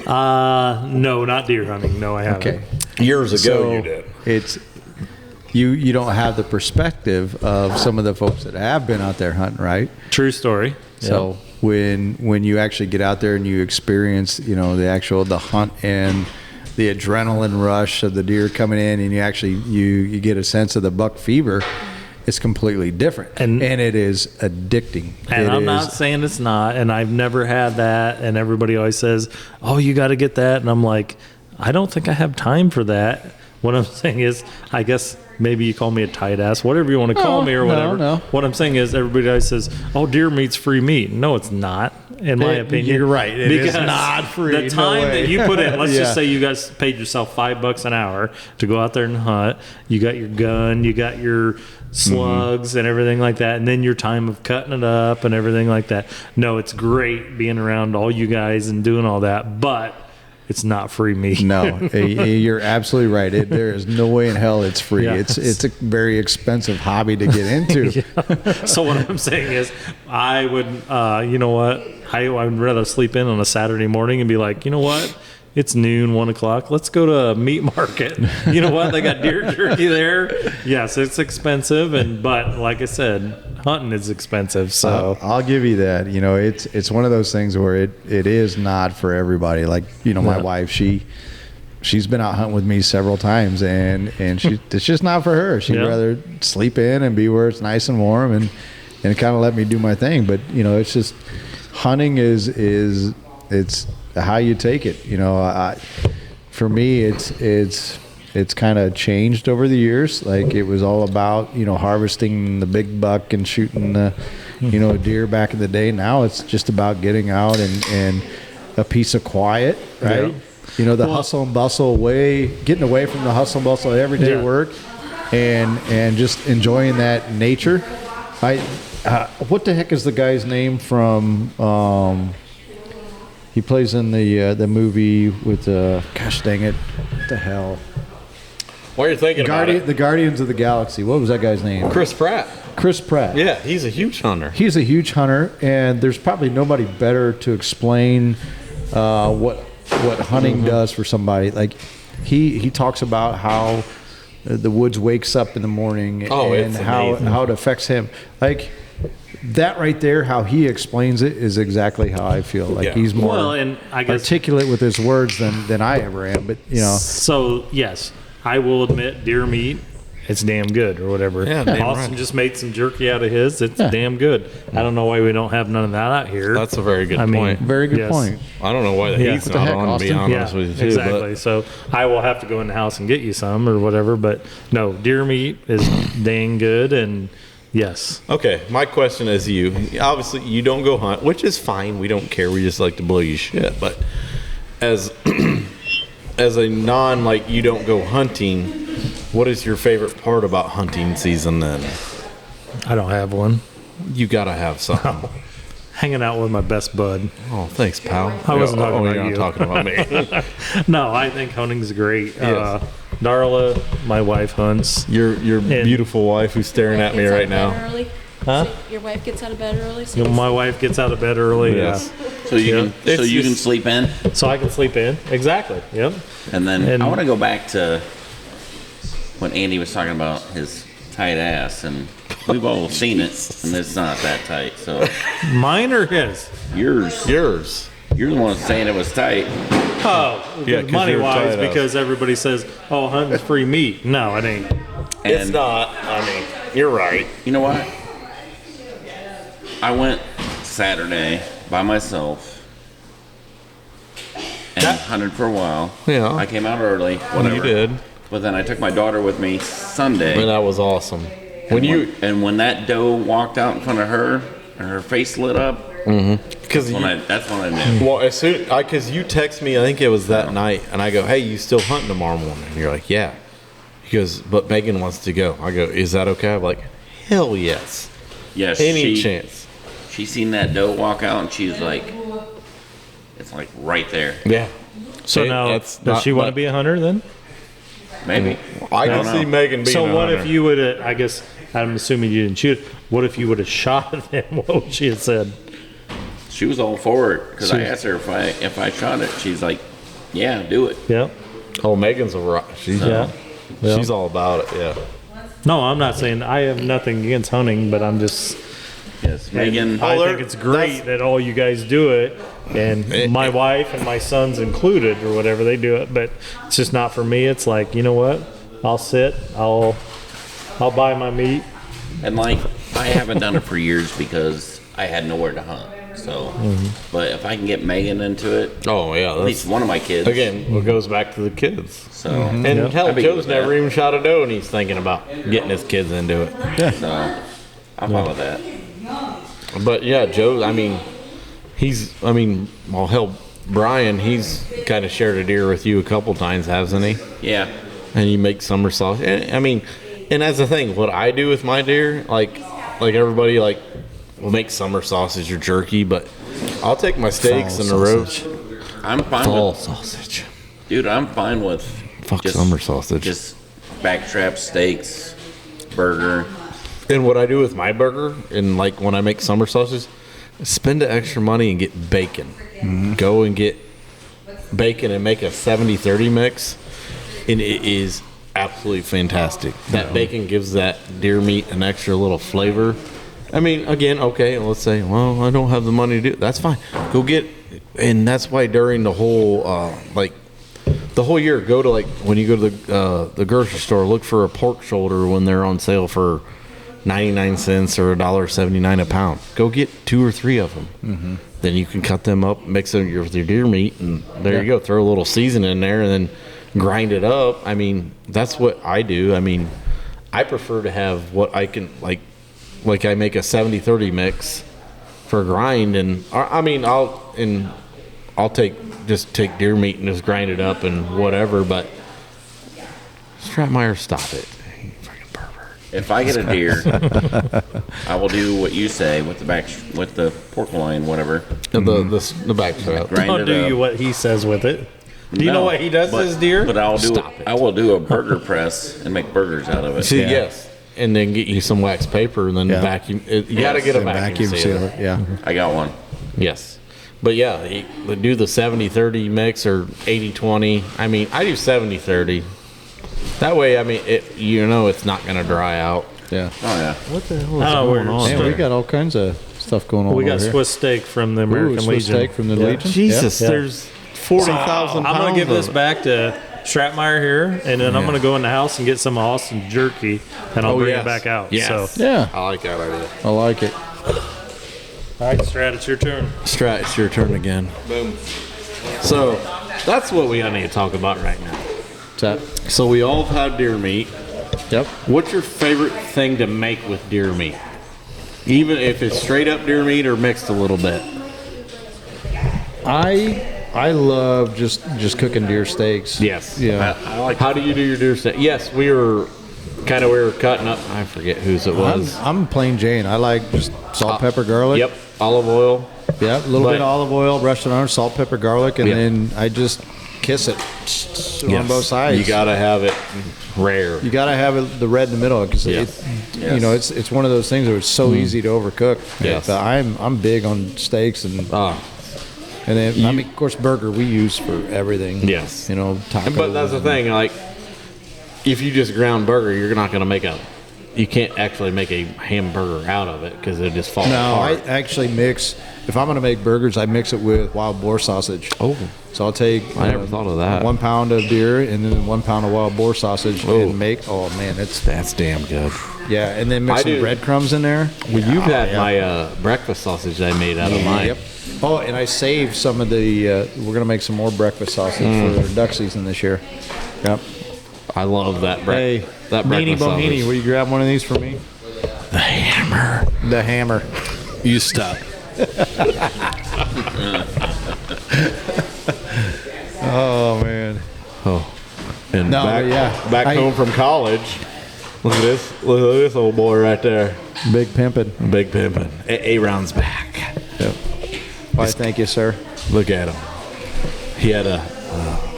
No, not deer hunting. No, I haven't. Okay. Years ago, So you did. it's you don't have the perspective of some of the folks that have been out there hunting, right? True story. So when you actually get out there and you experience, the hunt and the adrenaline rush of the deer coming in, and you actually you get a sense of the buck fever, it's completely different, And- and it is addicting. And It I'm not is- saying it's not, and I've never had that. And everybody always says, "Oh, you got to get that," and I'm like, I don't think I have time for that. What I'm saying is, I guess maybe you call me a tight ass, whatever you want to call me or whatever. no. What I'm saying is, everybody always says, "Oh, deer meat's free meat." No, it's not. In my opinion, you're right. It is because not free. The No time way. that you put in, let's Yeah. just say you guys paid yourself $5 an hour to go out there and hunt. You got your gun, you got your slugs and everything like that, and then your time of cutting it up and everything like that. No, it's great being around all you guys and doing all that, but it's not free meat. No, you're absolutely right. There is no way in hell it's free. Yeah. It's a very expensive hobby to get into. So what I'm saying is, I would, you know what? I would rather sleep in on a Saturday morning and be like, you know what? It's noon, 1 o'clock. Let's go to a meat market. You know what? They got deer jerky there. Yes, it's expensive, but like I said, hunting is expensive. So I'll give you that. It's one of those things where it is not for everybody. Like my Yeah. wife, she's been out hunting with me several times, and it's just not for her. She'd Yeah. rather sleep in and be where it's nice and warm and kind of let me do my thing. But it's just hunting is it's how you take it. For me, it's kind of changed over the years. Like it was all about harvesting the big buck and shooting the a deer back in the day. Now it's just about getting out and a piece of quiet, right? Yeah. The hustle and bustle getting away from the hustle and bustle of everyday Yeah. work, and just enjoying that nature. What the heck is the guy's name from? He plays in the movie with gosh dang it, what the hell? While you're thinking about it, The Guardians of the Galaxy. What was that guy's name? Chris Pratt. Chris Pratt. Yeah, he's a huge hunter. He's a huge hunter, and there's probably nobody better to explain what hunting does for somebody. Like he talks about how the woods wakes up in the morning Oh, and it's how amazing. it affects him. Like that right there, how he explains it is exactly how I feel. Like Yeah. he's more Well, and I guess articulate with his words than I ever am. But So yes, I will admit deer meat. It's damn good, or whatever. Yeah, damn Austin right. just made some jerky out of his. It's damn good. I don't know why we don't have none of that out here. That's a very good point. very good Yes. point. I don't know why the Yeah. heat's What the not heck, on, to be Austin? honest with you, too. exactly. So I will have to go in the house and get you some or whatever. But no, deer meat is dang good, and yes, But, okay, my question is you. Obviously, you don't go hunt, which is fine. We don't care. We just like to blow you shit. But as as a non, like, you don't go hunting, what is your favorite part about hunting season then? I don't have one. You got to have something. Hanging out with my best bud. Oh, thanks, pal. I wasn't talking about you're not you. talking about me. No, I think hunting's great. Yes. Darla, my wife, hunts. Your beautiful wife who's staring at me It's right on now. bed early. Huh? So your wife gets out of bed early. So My wife gets out of bed early. Yes. So you Yeah. can, so you can sleep in, So I can sleep in. Exactly. Yep. and then And- I want to go back to when Andy was talking about his tight ass, and we've all seen it, and it's not that tight. So Mine or his? yours, you're the one saying it was tight. Oh, Yeah, 'cause money you're wise, tied up. because everybody says, "Oh, hunting's free meat." No, it ain't. It's And not. I mean, you're right. you know what? I went Saturday by myself and hunted for a while. Yeah. I came out early. Whatever. You did. But then I took my daughter with me Sunday. And that was awesome. When you, and when that doe walked out in front of her and her face lit up, because that's when I knew. well, as soon, because you text me, I think it was that night, and I go, "Hey, you still hunting tomorrow morning?" And you're like, "Yeah." He goes, "But Megan wants to go." I go, "Is that okay?" I'm like, "Hell yes." Yes, Any chance? She seen that doe walk out, and she's like, it's like right there. Yeah. So now, does she want to be a hunter then? Maybe. I don't can know. see Megan being. So a what if hunter. you would have? I guess I'm assuming you didn't shoot. What if you would have shot them? What would she have said? She was all for it because I asked her if I shot it. She's like, "Yeah, do it." Yeah. Oh, Megan's a rock. She's Yeah. Yeah. she's all about it. Yeah. No, I'm not saying I have nothing against hunting, but I'm just. Yes, Megan. I Well, think it's great that all you guys do it, and my wife and my sons included, or whatever, they do it. But it's just not for me. It's like, you know what? I'll sit. I'll buy my meat. And like, I haven't done it for years because I had nowhere to hunt. So, but if I can get Megan into it, Oh yeah. at least one of my kids. Again, it goes back to the kids. So, And Yeah. hell, I'd be good Joe's with never that. even shot a doe, and he's thinking about getting his kids into it. so I'm fine with that. But yeah, Joe. I mean, well, hell, Brian. He's kind of shared a deer with you a couple times, hasn't he? Yeah. And you make summer sausage. And, I mean, and that's the thing. What I do with my deer, like everybody, like, will make summer sausage or jerky, but I'll take my steaks and the roast. I'm fine Fall with, sausage. dude. I'm fine with Fuck summer sausage. Just backstrap steaks, burger. And what I do with my burger, and like when I make summer sausage, spend the extra money and get bacon. Go and get bacon and make a 70-30 mix, and it is absolutely fantastic. That bacon gives that deer meat an extra little flavor. I mean, again, okay, let's say, well, I don't have the money to do it. That's fine. Go get, and that's why during the whole, the whole year, go to like, when you go to the grocery store, look for a pork shoulder when they're on sale for 99 cents or $1.79 a pound. Go get 2 or 3 of them. Then you can cut them up, mix it with your deer meat, and there you go. Throw a little seasoning in there and then grind it up. I mean, that's what I do. I mean, I prefer to have what I can, like I make a 70-30 mix for a grind, and I mean, I'll take deer meat and just grind it up and whatever, but Stratmeyer, stop it. You freaking pervert. If I get a deer, I will do what you say with the pork loin, whatever. The back strap. Grind I'll it do up. you what he says with it. Do you know No, what he does to but- his deer? But I'll do. Stop it. I will do a burger press and make burgers out of it. See, yes. And then get you some wax paper and then Yeah. vacuum. You got to get a vacuum sealer. Yeah. I got one. Yes. But yeah, you do the 70-30 mix or 80-20. I mean, I do 70-30. That way, I mean, it's not going to dry out. Yeah. Oh yeah. What the hell is going on? Man, we got all kinds of stuff going on. We got over here. Swiss steak from the American Swiss Legion. steak from the Legion. Jesus, Yeah. there's 40,000 pounds. I'm going to give of this it. back to Stratmeyer here, and then I'm going to go in the house and get some Austin jerky, and I'll bring yes. it back out. Yes. So, Yeah, I like that idea. I like it. all right, Strat, it's your turn. Strat, it's your turn again. Boom. So that's what we need to talk about right now. What's that? So we all have had deer meat. Yep. What's your favorite thing to make with deer meat? Even if it's straight up deer meat or mixed a little bit. I love just cooking deer steaks. Yes. Yeah. I like. How do you do your deer steak? Yes, we were cutting up. I forget whose it was. I'm plain Jane. I like just salt, pepper, garlic. Yep. Olive oil. Yeah, a little But- bit of olive oil, brush it on, salt, pepper, garlic, and Yeah. then I just kiss it on both sides. You gotta have it rare. You gotta have it, the red in the middle because you know it's one of those things where it's so easy to overcook. Yes. But I'm big on steaks and then I mean, of course, burger we use for everything. Yes. You know, tacos. But that's the thing, like, if you just ground burger, you're not gonna make you can't actually make a hamburger out of it because it just falls apart. I actually mix. If I'm going to make burgers, I mix it with wild boar sausage. Oh. So I'll take. I never thought of that. 1 pound of deer and then 1 pound of wild boar sausage and make. Oh man, That's damn good. yeah. And then mix some breadcrumbs in there. Well, you've had my breakfast sausage I made out of mine. Yep. Oh, and I saved some of the. We're going to make some more breakfast sausage for duck season this year. Yep. I love that Hey, that Meanie breakfast sausage. Bohini, will you grab one of these for me? The hammer. The hammer. You stop. Oh man. Oh. And No, but yeah. back home from college. Look at this. Look at this old boy right there. Big pimpin'. Big pimpin'. A-Round's back. Yep. Why, thank you, sir. Look at him. He had a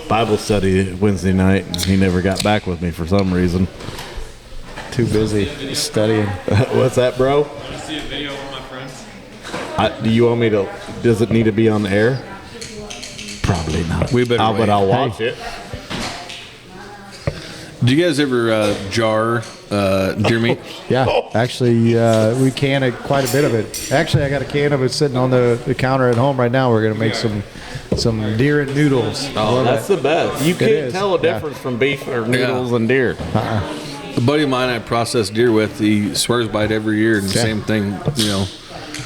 Bible study Wednesday night, and he never got back with me for some reason. Too busy studying. What's that, bro? I see a video of my friends. Do you want me to? Does it need to be on the air? Probably not. We better But wait. I'll watch it. Do you guys ever jar deer meat? Yeah, actually, we can quite a bit of it. Actually, I got a can of it sitting on the counter at home right now. We're gonna make some deer and noodles. Oh, that's the best. You can't is, tell a yeah. difference from beef or noodles and deer. A buddy of mine I process deer with, he swears by it every year, and the same thing, you know.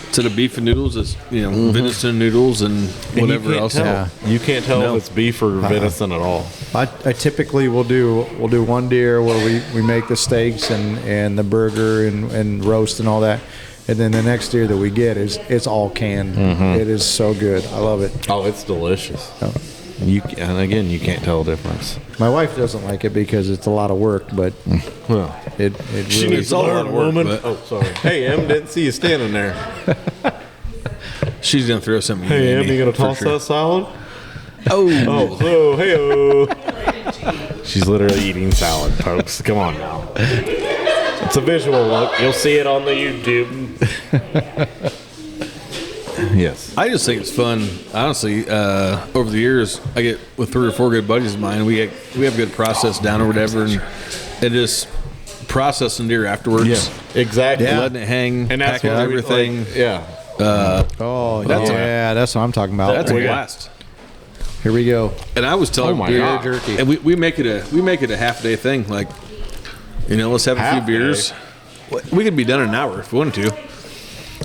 Instead of beef and noodles, it's, you know, venison noodles and whatever else. Tell. You can't tell No. if it's beef or venison at all. I typically we'll do one deer where we make the steaks and the burger and roast and all that, and then the next deer that we get it's all canned. It is so good. I love it. Oh, it's delicious. Oh. And again, you can't tell a difference. My wife doesn't like it because it's a lot of work, but Well, it She really. needs a lot of work, but oh, sorry. Hey, Em, didn't see you standing there. she's gonna throw something. Hey, at Em, me, you gonna for toss sure. that salad? Oh, Oh, hey, She's literally eating salad, folks. Come on now. It's a visual look. You'll see it on the YouTube. Yes. I just think it's fun. Honestly, over the years, I get with 3 or 4 good buddies of mine. We have good process down or whatever, and just processing deer afterwards. Yeah, exactly. Letting it hang, And that's packing what we- everything. like, yeah. Oh, That's that's what I'm talking about. That's a blast. Here we go. And I was telling my deer God. jerky, and we make it a half day thing. Like, you know, let's have a Half few beers. We could be done in an hour if we wanted to.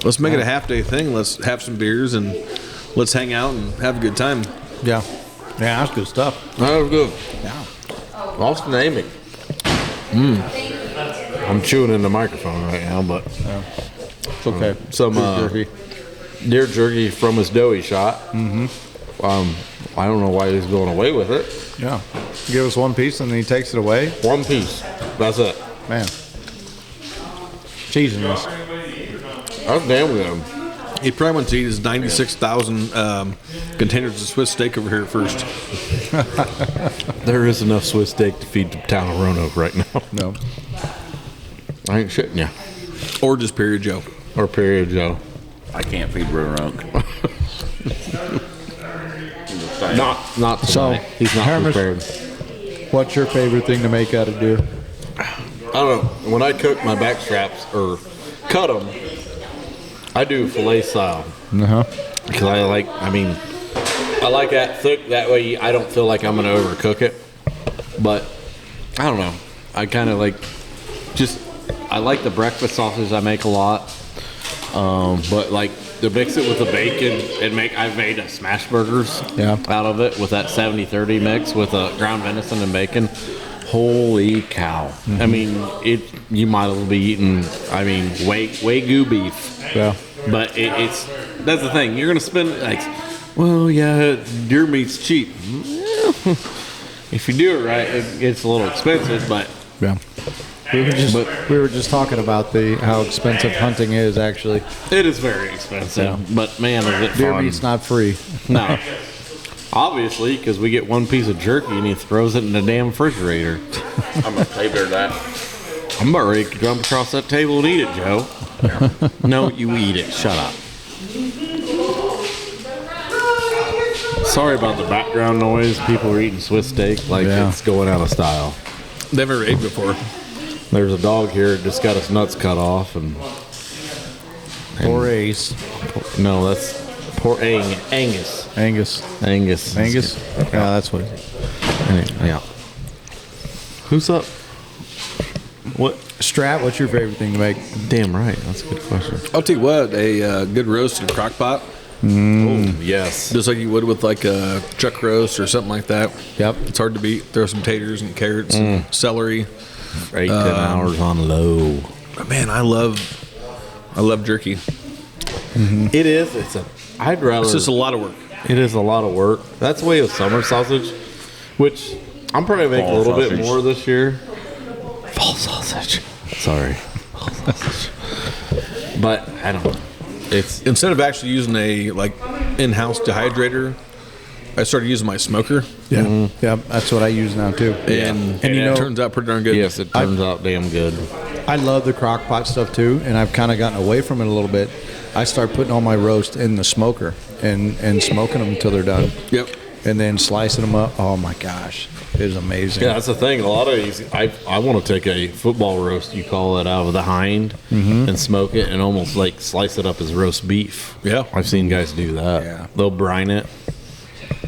Let's make it a half day thing. Let's have some beers and let's hang out and have a good time. Yeah, that's good stuff. That was good. Yeah. Lost the naming. I'm chewing in the microphone right now, but It's okay. some Good jerky. deer jerky from his doughy shot. I don't know why he's going away with it. Yeah, give us one piece and then he takes it away. One piece. That's it. Man, cheese in this. That's damn good. He probably went to eat his 96,000 containers of Swiss steak over here first. There is enough Swiss steak to feed the town of Roanoke right now. No, I ain't shitting you. Or just Period Joe. Or period, Joe. I can't feed Roanoke. Not So, tonight. He's not Hermes- prepared. what's your favorite thing to make out of deer? I don't know. When I cook my back straps or cut them, I do fillet style. Because I like that thick. That way I don't feel like I'm going to overcook it. But I don't know. I kind of I like the breakfast sausage I make a lot. But like to mix it with the bacon and I've made a smash burgers out of it with that 70-30 mix with ground venison and bacon. Holy cow. I mean, you might as well be eating, Wagyu beef. Yeah. But that's the thing. You're going to spend deer meat's cheap. If you do it right, it's a little expensive, but Yeah. We were just talking about how expensive hunting is actually. it is very expensive. Yeah. But man, is it Deer fun. meat's not free. No. Obviously, because we get one piece of jerky and he throws it in the damn refrigerator. I'm gonna play bear that. I'm about ready to jump across that table and eat it, Joe. No, you eat it. Shut up. Sorry about the background noise. People are eating Swiss steak like it's going out of style. Never ate before. There's a dog here that just got his nuts cut off, and Poor Ace. no, that's poor Angus. Angus. Yeah, that's what it is. Yeah. Who's up? What? Strat, what's your favorite thing to make? Damn right. That's a good question. I'll tell you what, a good roast in a crock pot, Oh, yes. just like you would with like a chuck roast or something like that. Yep. It's hard to beat. Throw some taters and carrots and celery. 8-10 hours on low. But man, I love jerky. It is. I'd rather. It's just a lot of work. It is a lot of work. That's the way with summer sausage, which I'm probably making a Fall little bit sausage. more this year. Fall sausage. Sorry. Fall sausage. But I don't know. It's Instead of actually using a like in-house dehydrator, I started using my smoker, Yeah. Yep. That's what I use now too. and you it know- turns out pretty darn good. yes, it turns out damn good. I love the crock pot stuff too, and I've kind of gotten away from it a little bit. I start putting all my roast in the smoker and smoking them until they're done. Yep. And then slicing them up. Oh my gosh, it is amazing. Yeah, that's the thing. A lot of these, I want to take a football roast, you call it, out of the hind and smoke it and almost like slice it up as roast beef. Yeah. I've seen guys do that. Yeah. They'll brine it,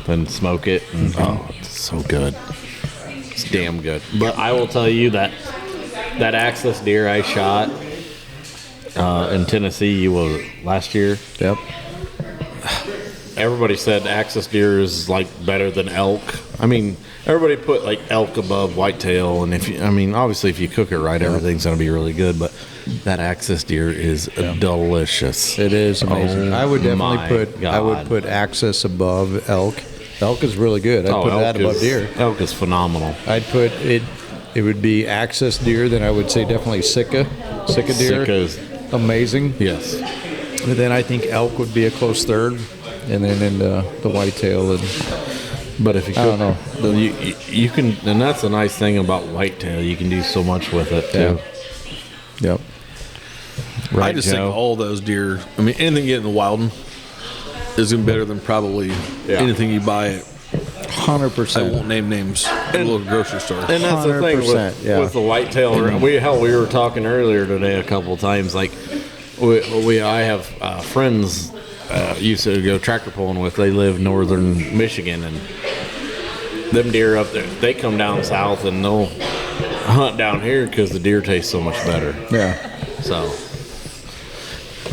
then smoke it, and it's so good. It's damn good. But I will tell you that access deer I shot in Tennessee was last year. Yep. Everybody said access deer is like better than elk. I mean, everybody put like elk above whitetail, and obviously if you cook it right, everything's gonna be really good. But that access deer is delicious. It is amazing. Oh I would my definitely God. put access above elk. Elk is really good. I'd put that above deer. Elk is phenomenal. I'd put it. It would be access deer. Then I would say definitely Sika deer. Sika's- amazing. Yes. And then I think elk would be a close third, and then in the whitetail. And But if you I don't cook, you can, and that's the nice thing about whitetail. You can do so much with it too. yep, Right, I just Joe? think all those deer. I mean, anything you get in the wild is gonna be better than probably anything you buy at. 100%. I won't name names. At a little grocery store. And that's the thing 100%, yeah. with the whitetail. We were talking earlier today a couple of times. Like, I have friends used to go tractor pulling with. They live northern Michigan, and them deer up there, they come down south and they'll hunt down here because the deer taste so much better. Yeah. So,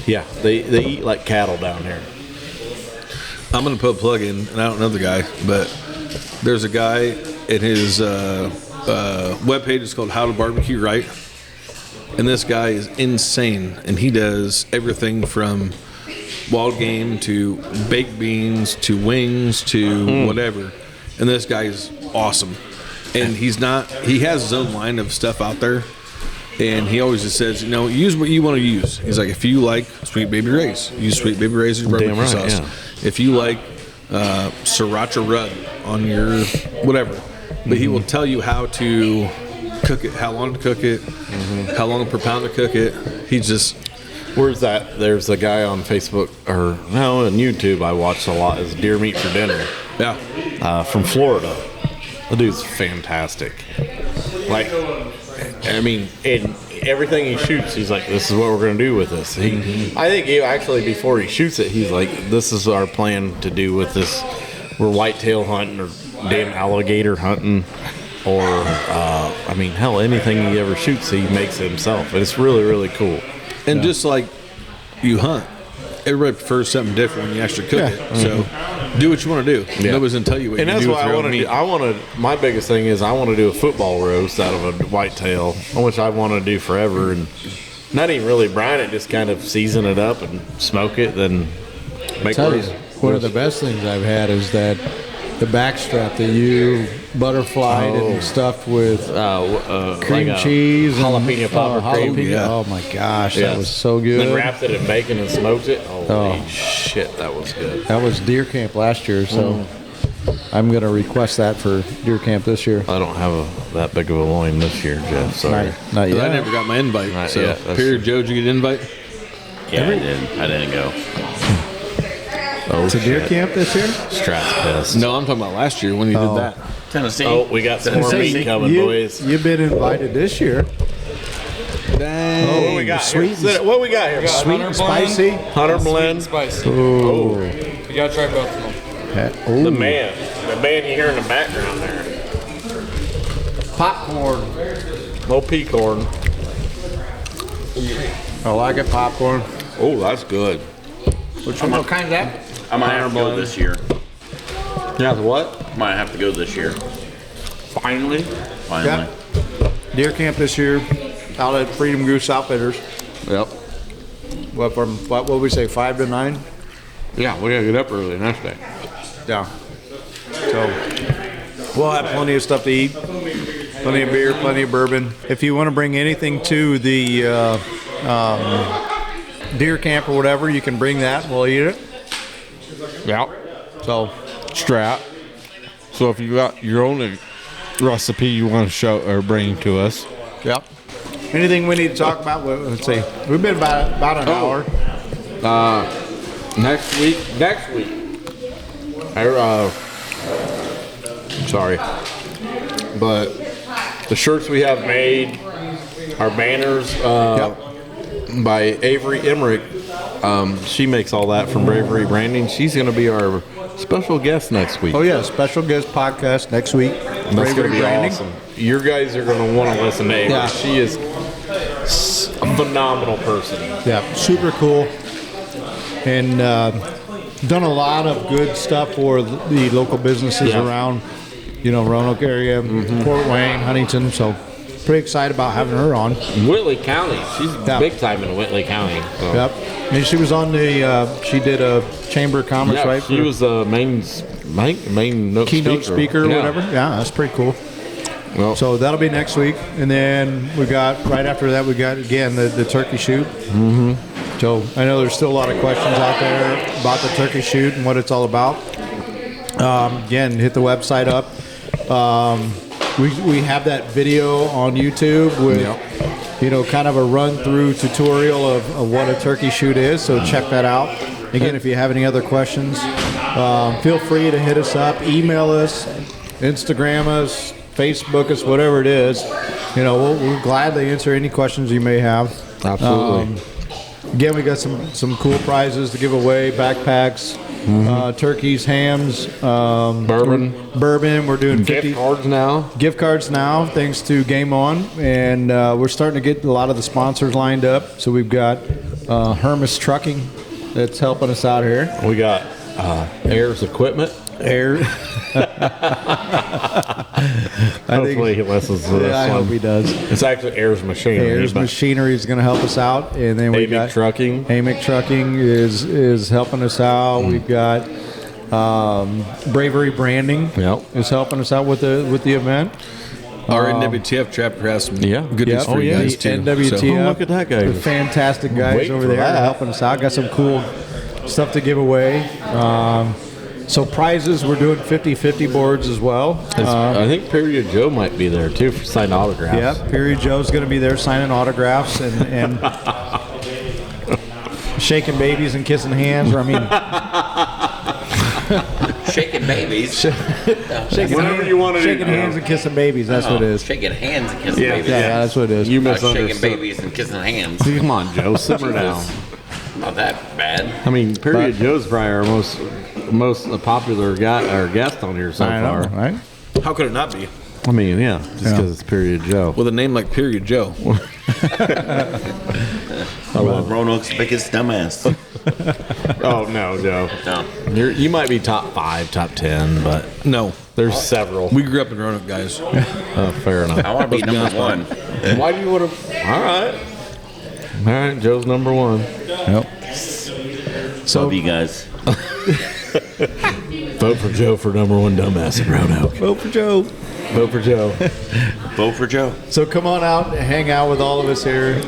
yeah, they eat like cattle down here. I'm going to put a plug in, and I don't know the guy, but there's a guy at his webpage. It's called How to Barbecue Right. And this guy is insane, and he does everything from wild game to baked beans to wings to whatever. And this guy is awesome. And he has his own line of stuff out there. And he always just says, use what you want to use. He's like, if you like Sweet Baby Ray's, use Sweet Baby Ray's as your barbecue right, sauce. yeah. If you like sriracha rub on your whatever. But he will tell you how to cook it, how long to cook it, how long per pound to cook it. He's just... Where's that? There's a guy on Facebook, or no, on YouTube I watch a lot, is Deer Meat for Dinner. Yeah. From Florida. The dude's fantastic. Like, I mean, in everything he shoots, he's like, this is what we're going to do with this. I think he actually, before he shoots it, he's like, this is our plan to do with this. We're whitetail hunting or damn alligator hunting. Or, I mean, hell, anything he ever shoots, he makes it himself. And it's really, really cool. And just like you hunt, everybody prefers something different when you actually cook it. So do what you want to do. Yeah. Nobody's going to tell you what And you that's do what with I your own want to meat. do. My biggest thing is I want to do a football roast out of a whitetail, which I want to do forever. And not even really brine it, just kind of season it up and smoke it, then make Tell you, roast. one of the best things I've had is that the backstrap that you butterflied and stuffed with cream like a cheese and jalapeno popper cream. jalapeno. Yeah. Oh my gosh, Yes. that was so Then good. wrapped it in bacon and smoked it. Holy Oh. shit, that was good. That was deer camp last year, so I'm going to request that for deer camp this year. I don't have that big of a loin this year, Jeff. Sorry. Not yet. I never got my invite. Not so, yet. That's- Period, Joe, did you get an invite? Yeah, I did. I didn't go. Oh, To deer shit. camp this year? Strat's pissed. No, I'm talking about last year when you did that. Tennessee. Oh, we got some more Tennessee. meat coming, boys. You've been invited this year. Dang. What do we got here? Sweet. What we got here? Sweet and spicy. Hunter blend. Spicy. Ooh. You gotta try both of them. The man you hear in the background there. Popcorn. No peacorn. I like it, popcorn. Oh, that's good. What kind is that? I might have to go this year. Yeah, the what? Might have to go this year. Finally. Finally. Deer camp this year out at Freedom Goose Outfitters. Yep. What will we say, 5 to 9? Yeah, we gotta get up early next day. Yeah. So we'll have plenty of stuff to eat, plenty of beer, plenty of bourbon. If you want to bring anything to the deer camp or whatever, you can bring that. We'll eat it. Yep. So Strat. So if you got your own recipe you want to show or bring to us. yep. Anything we need to talk about? Well, let's see. We've been about an hour. Next week. Sorry. But the shirts we have made, our banners by Avery Emmerich. She makes all that from Bravery Branding. She's going to be our special guest next week. Oh yeah, special guest podcast next week. That's going to Bravery be Branding. awesome. You guys are going to want to listen to Avery. Yeah. She is a phenomenal person. Yeah, super cool. And done a lot of good stuff for the local businesses Yeah. around, Roanoke area, Fort Wayne, Huntington. So pretty excited about having her on. Whitley County. She's Yeah. big time in Whitley County. So. Yep. And she was on the, she did a Chamber of Commerce, Yeah, right? she was the main keynote speaker or whatever. Yeah, that's pretty cool. Well, So that'll be next week. And then we got, right after that, we got, again, the turkey shoot. Mm-hmm. So I know there's still a lot of questions out there about the turkey shoot and what it's all about. Again, hit the website up. We have that video on YouTube with, kind of a run-through tutorial of what a turkey shoot is. So check that out. Again, if you have any other questions, feel free to hit us up, email us, Instagram us, Facebook us, whatever it is. We'll gladly answer any questions you may have. absolutely. Again, we got some cool prizes to give away: backpacks, turkeys, hams, Bourbon. We're doing 50 Gift cards now. gift cards now, thanks to Game On, and we're starting to get a lot of the sponsors lined up. So we've got Hermes Trucking that's helping us out here. We got Ayers Equipment. Air. Hopefully he listens to this I one. hope he does. It's actually Ayers Machinery. Ayers but Machinery is going to help us out, and then we Amic got Trucking. Amic Trucking is helping us out. We've got Bravery Branding. Yep. Is helping us out with the event. Our NWTF chapter has some goodies Yep. for you guys The too. NWTF. So- Oh, look at that guy. The fantastic guys Waiting over for there that. helping us out. Got some cool stuff to give away. So prizes, we're doing 50-50 boards as well. I think Period Joe might be there too for signed autographs. Yeah, Period Joe's going to be there signing autographs and shaking babies and kissing hands. Or Shaking babies. shaking Whatever you wanna do. shaking hands and kissing babies. That's what it is. Shaking hands and kissing Yeah. babies. Yeah, that's what it is. You Not shaking misunderstood. babies and kissing hands. Come on, Joe, simmer down. Not that bad. I mean, Period Joe's probably our most popular guy or guest on here so I know, far. right? How could it not be? I mean, yeah, just because it's Period Joe. With a name like Period Joe. Roanoke's biggest dumbass. Oh no, Joe. No. You might be top 5, top 10, but No. there's several. We grew up in Roanoke, guys. Fair enough. I want to be number one. Why do you want to? All right. All right, Joe's number 1. Yep. Love you guys. Vote for Joe for number 1 dumbass in Roanoke. Vote for Joe. Vote for Joe. Vote for Joe. So come on out and hang out with all of us here.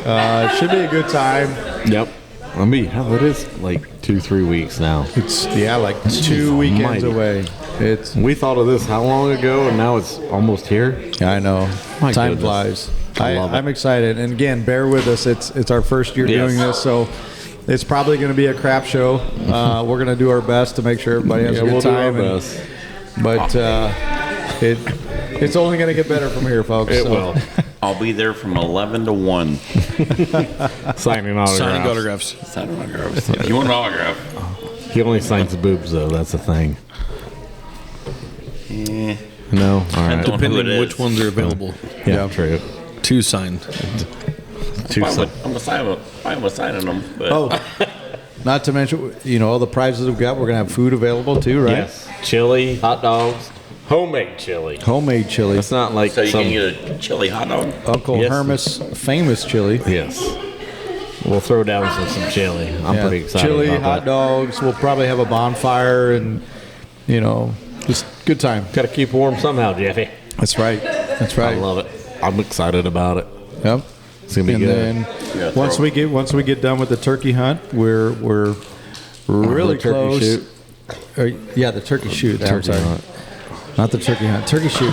Should be a good time. Yep. I mean, it is like 2-3 weeks now. It's like 2 weekends almighty. away. It's We thought of this how long ago, and now it's almost here. I know. My Time goodness. flies. I love it. I'm excited, and again, bear with us. It's our first year Yes. doing this, so it's probably going to be a crap show. We're going to do our best to make sure everybody has a good we'll do our time. best. But it's only going to get better from here, folks. It so. will. I'll be there from 11 to 1. Signing autographs. Signing autographs. Sign autographs. If you want an autograph? He only signs the boobs, though. That's the thing. No? All right. Depends on who Depending it is. which ones are available. Yeah, true. 2 signed. I'm signing them. But Oh, not to mention, all the prizes we've got. We're going to have food available too, right? Yes. Chili, hot dogs, homemade chili. Homemade chili. It's not like so you some... can get a chili hot dog. Uncle Yes. Hermes' famous chili. Yes. We'll throw down some chili. I'm Yeah, pretty excited chili, about hot that. dogs. We'll probably have a bonfire and, just good time. Got to keep warm somehow, Jeffy. That's right. That's I right. love it. I'm excited about it. Yep. It's gonna be And good. then Yeah, once throw- we get done with the turkey hunt, we're really the turkey close. shoot. Yeah, the turkey shoot. I'm turkey sorry. hunt. Not the turkey hunt. Turkey shoot.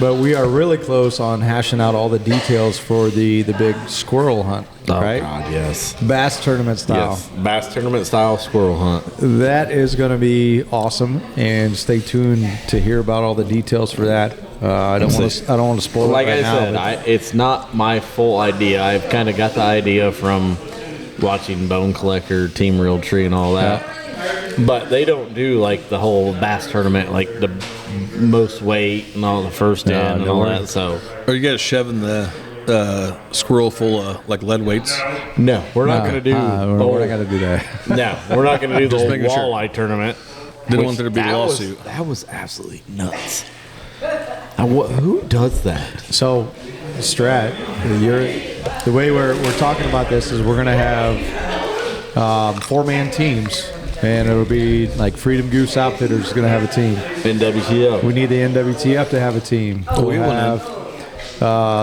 But we are really close on hashing out all the details for the big squirrel hunt. Oh, right? God, yes. Bass tournament style. Yes. Bass tournament style squirrel hunt. That is going to be awesome, and stay tuned to hear about all the details for that. I don't want to spoil Like it right I now. said, but it's not my full idea. I've kind of got the idea from watching Bone Collector, Team Real Tree, and all that. But they don't do like the whole bass tournament, like the most weight and all the first in and no all way. that. So Are you guys shoving the squirrel full of like lead weights? no, we're not going to do. we're not going to do that. No, we're not going to do the Just whole making sure. walleye tournament. Didn't which want there to be a that was- lawsuit. That was absolutely nuts. Who does that? So, Strat, the way we're talking about this is we're going to have 4-man teams, and it'll be like Freedom Goose Outfitters is going to have a team. NWTO. We need the NWTF to have a team. We'll have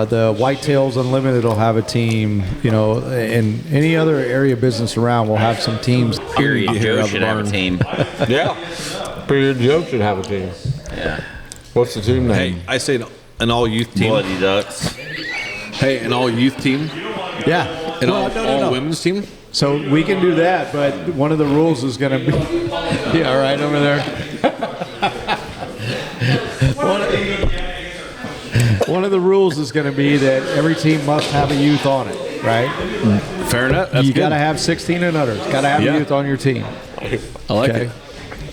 the Whitetails Unlimited will have a team. And any other area business around will have some teams. Period. Get Joe out the should have a barn. team. Yeah. Period Joe should have a team. Yeah. What's the team name? Hey, I say an all youth team. Bloody Ducks. Hey, an all youth team. Yeah. An Well, all women's team. So we can do that, but one of the rules is going to be. Yeah, all right over there. One of the rules is going to be that every team must have a youth on it, right? Fair enough. That's You got to good. have 16 and under. Got to have Yeah. a youth on your team. I like Okay. it.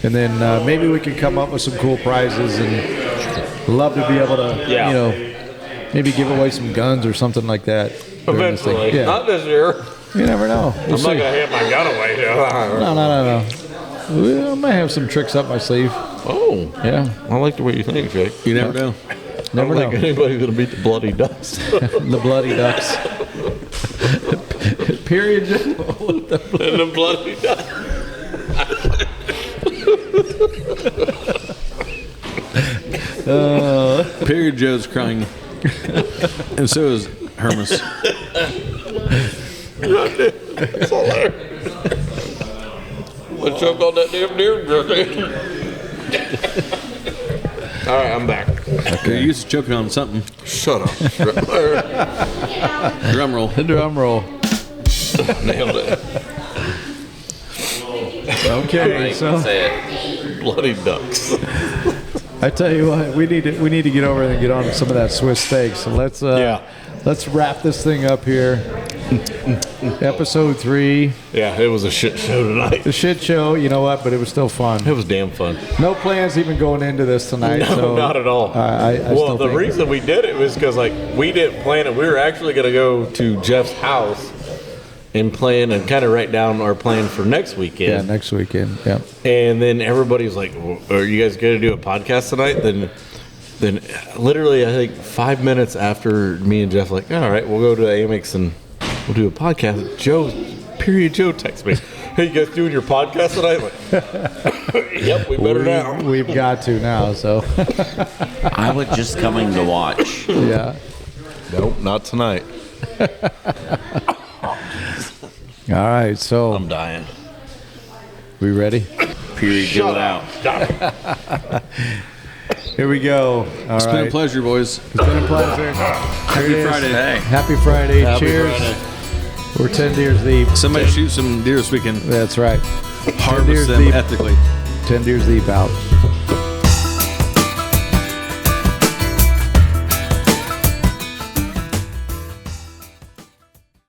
And then maybe we can come up with some cool prizes, and love to be able to, maybe give away some guns or something like that. during this thing. Eventually. Yeah. Not this year. You never know. We'll I'm see. not going to hand my gun away. No. I might have some tricks up my sleeve. Oh. Yeah. I like the way you think, Jake. You never know. Never I don't know. think anybody's going to beat the Bloody Ducks. The Bloody Ducks. Period. and the Bloody Ducks. Period Joe's crying. And so is Hermes. It's all there. Let's choke on that damn deer jerky. All right, I'm back. You're used to choking on something. Shut up. Drum roll. Drum roll. Nailed it. Okay, so Say it. Bloody Ducks. I tell you what, we need to get over and get on some of that Swiss steak. So let's wrap this thing up here. Episode 3, Yeah, it was a shit show tonight. the shit show. You know what? But it was still fun. It was damn fun. No plans even going into this tonight. No, so not at all. I Well, still the think- reason we did it was because, like, we didn't plan it. We were actually going to go to Jeff's house and plan and kind of write down our plan for next weekend. Yeah, next weekend. Yeah. And then everybody's like, well, "Are you guys going to do a podcast tonight?" Then literally, I think 5 minutes after me and Jeff like, "All right, we'll go to Amex and we'll do a podcast." Joe texts me, "Hey, you guys doing your podcast tonight?" I'm like, "Yep, we better now." We've got to now. So I was just coming to watch. yeah. Nope, not tonight. All right, so I'm dying. we ready? Period. Get it out. Here we go. All It's been a right. pleasure, boys. It's been a pleasure. Happy Friday. Hey. Happy Friday. Happy Cheers. Friday. We're 10 deers deep. Somebody shoot some deer this weekend. That's right. Harvest deers them deep. ethically. 10 deers deep out.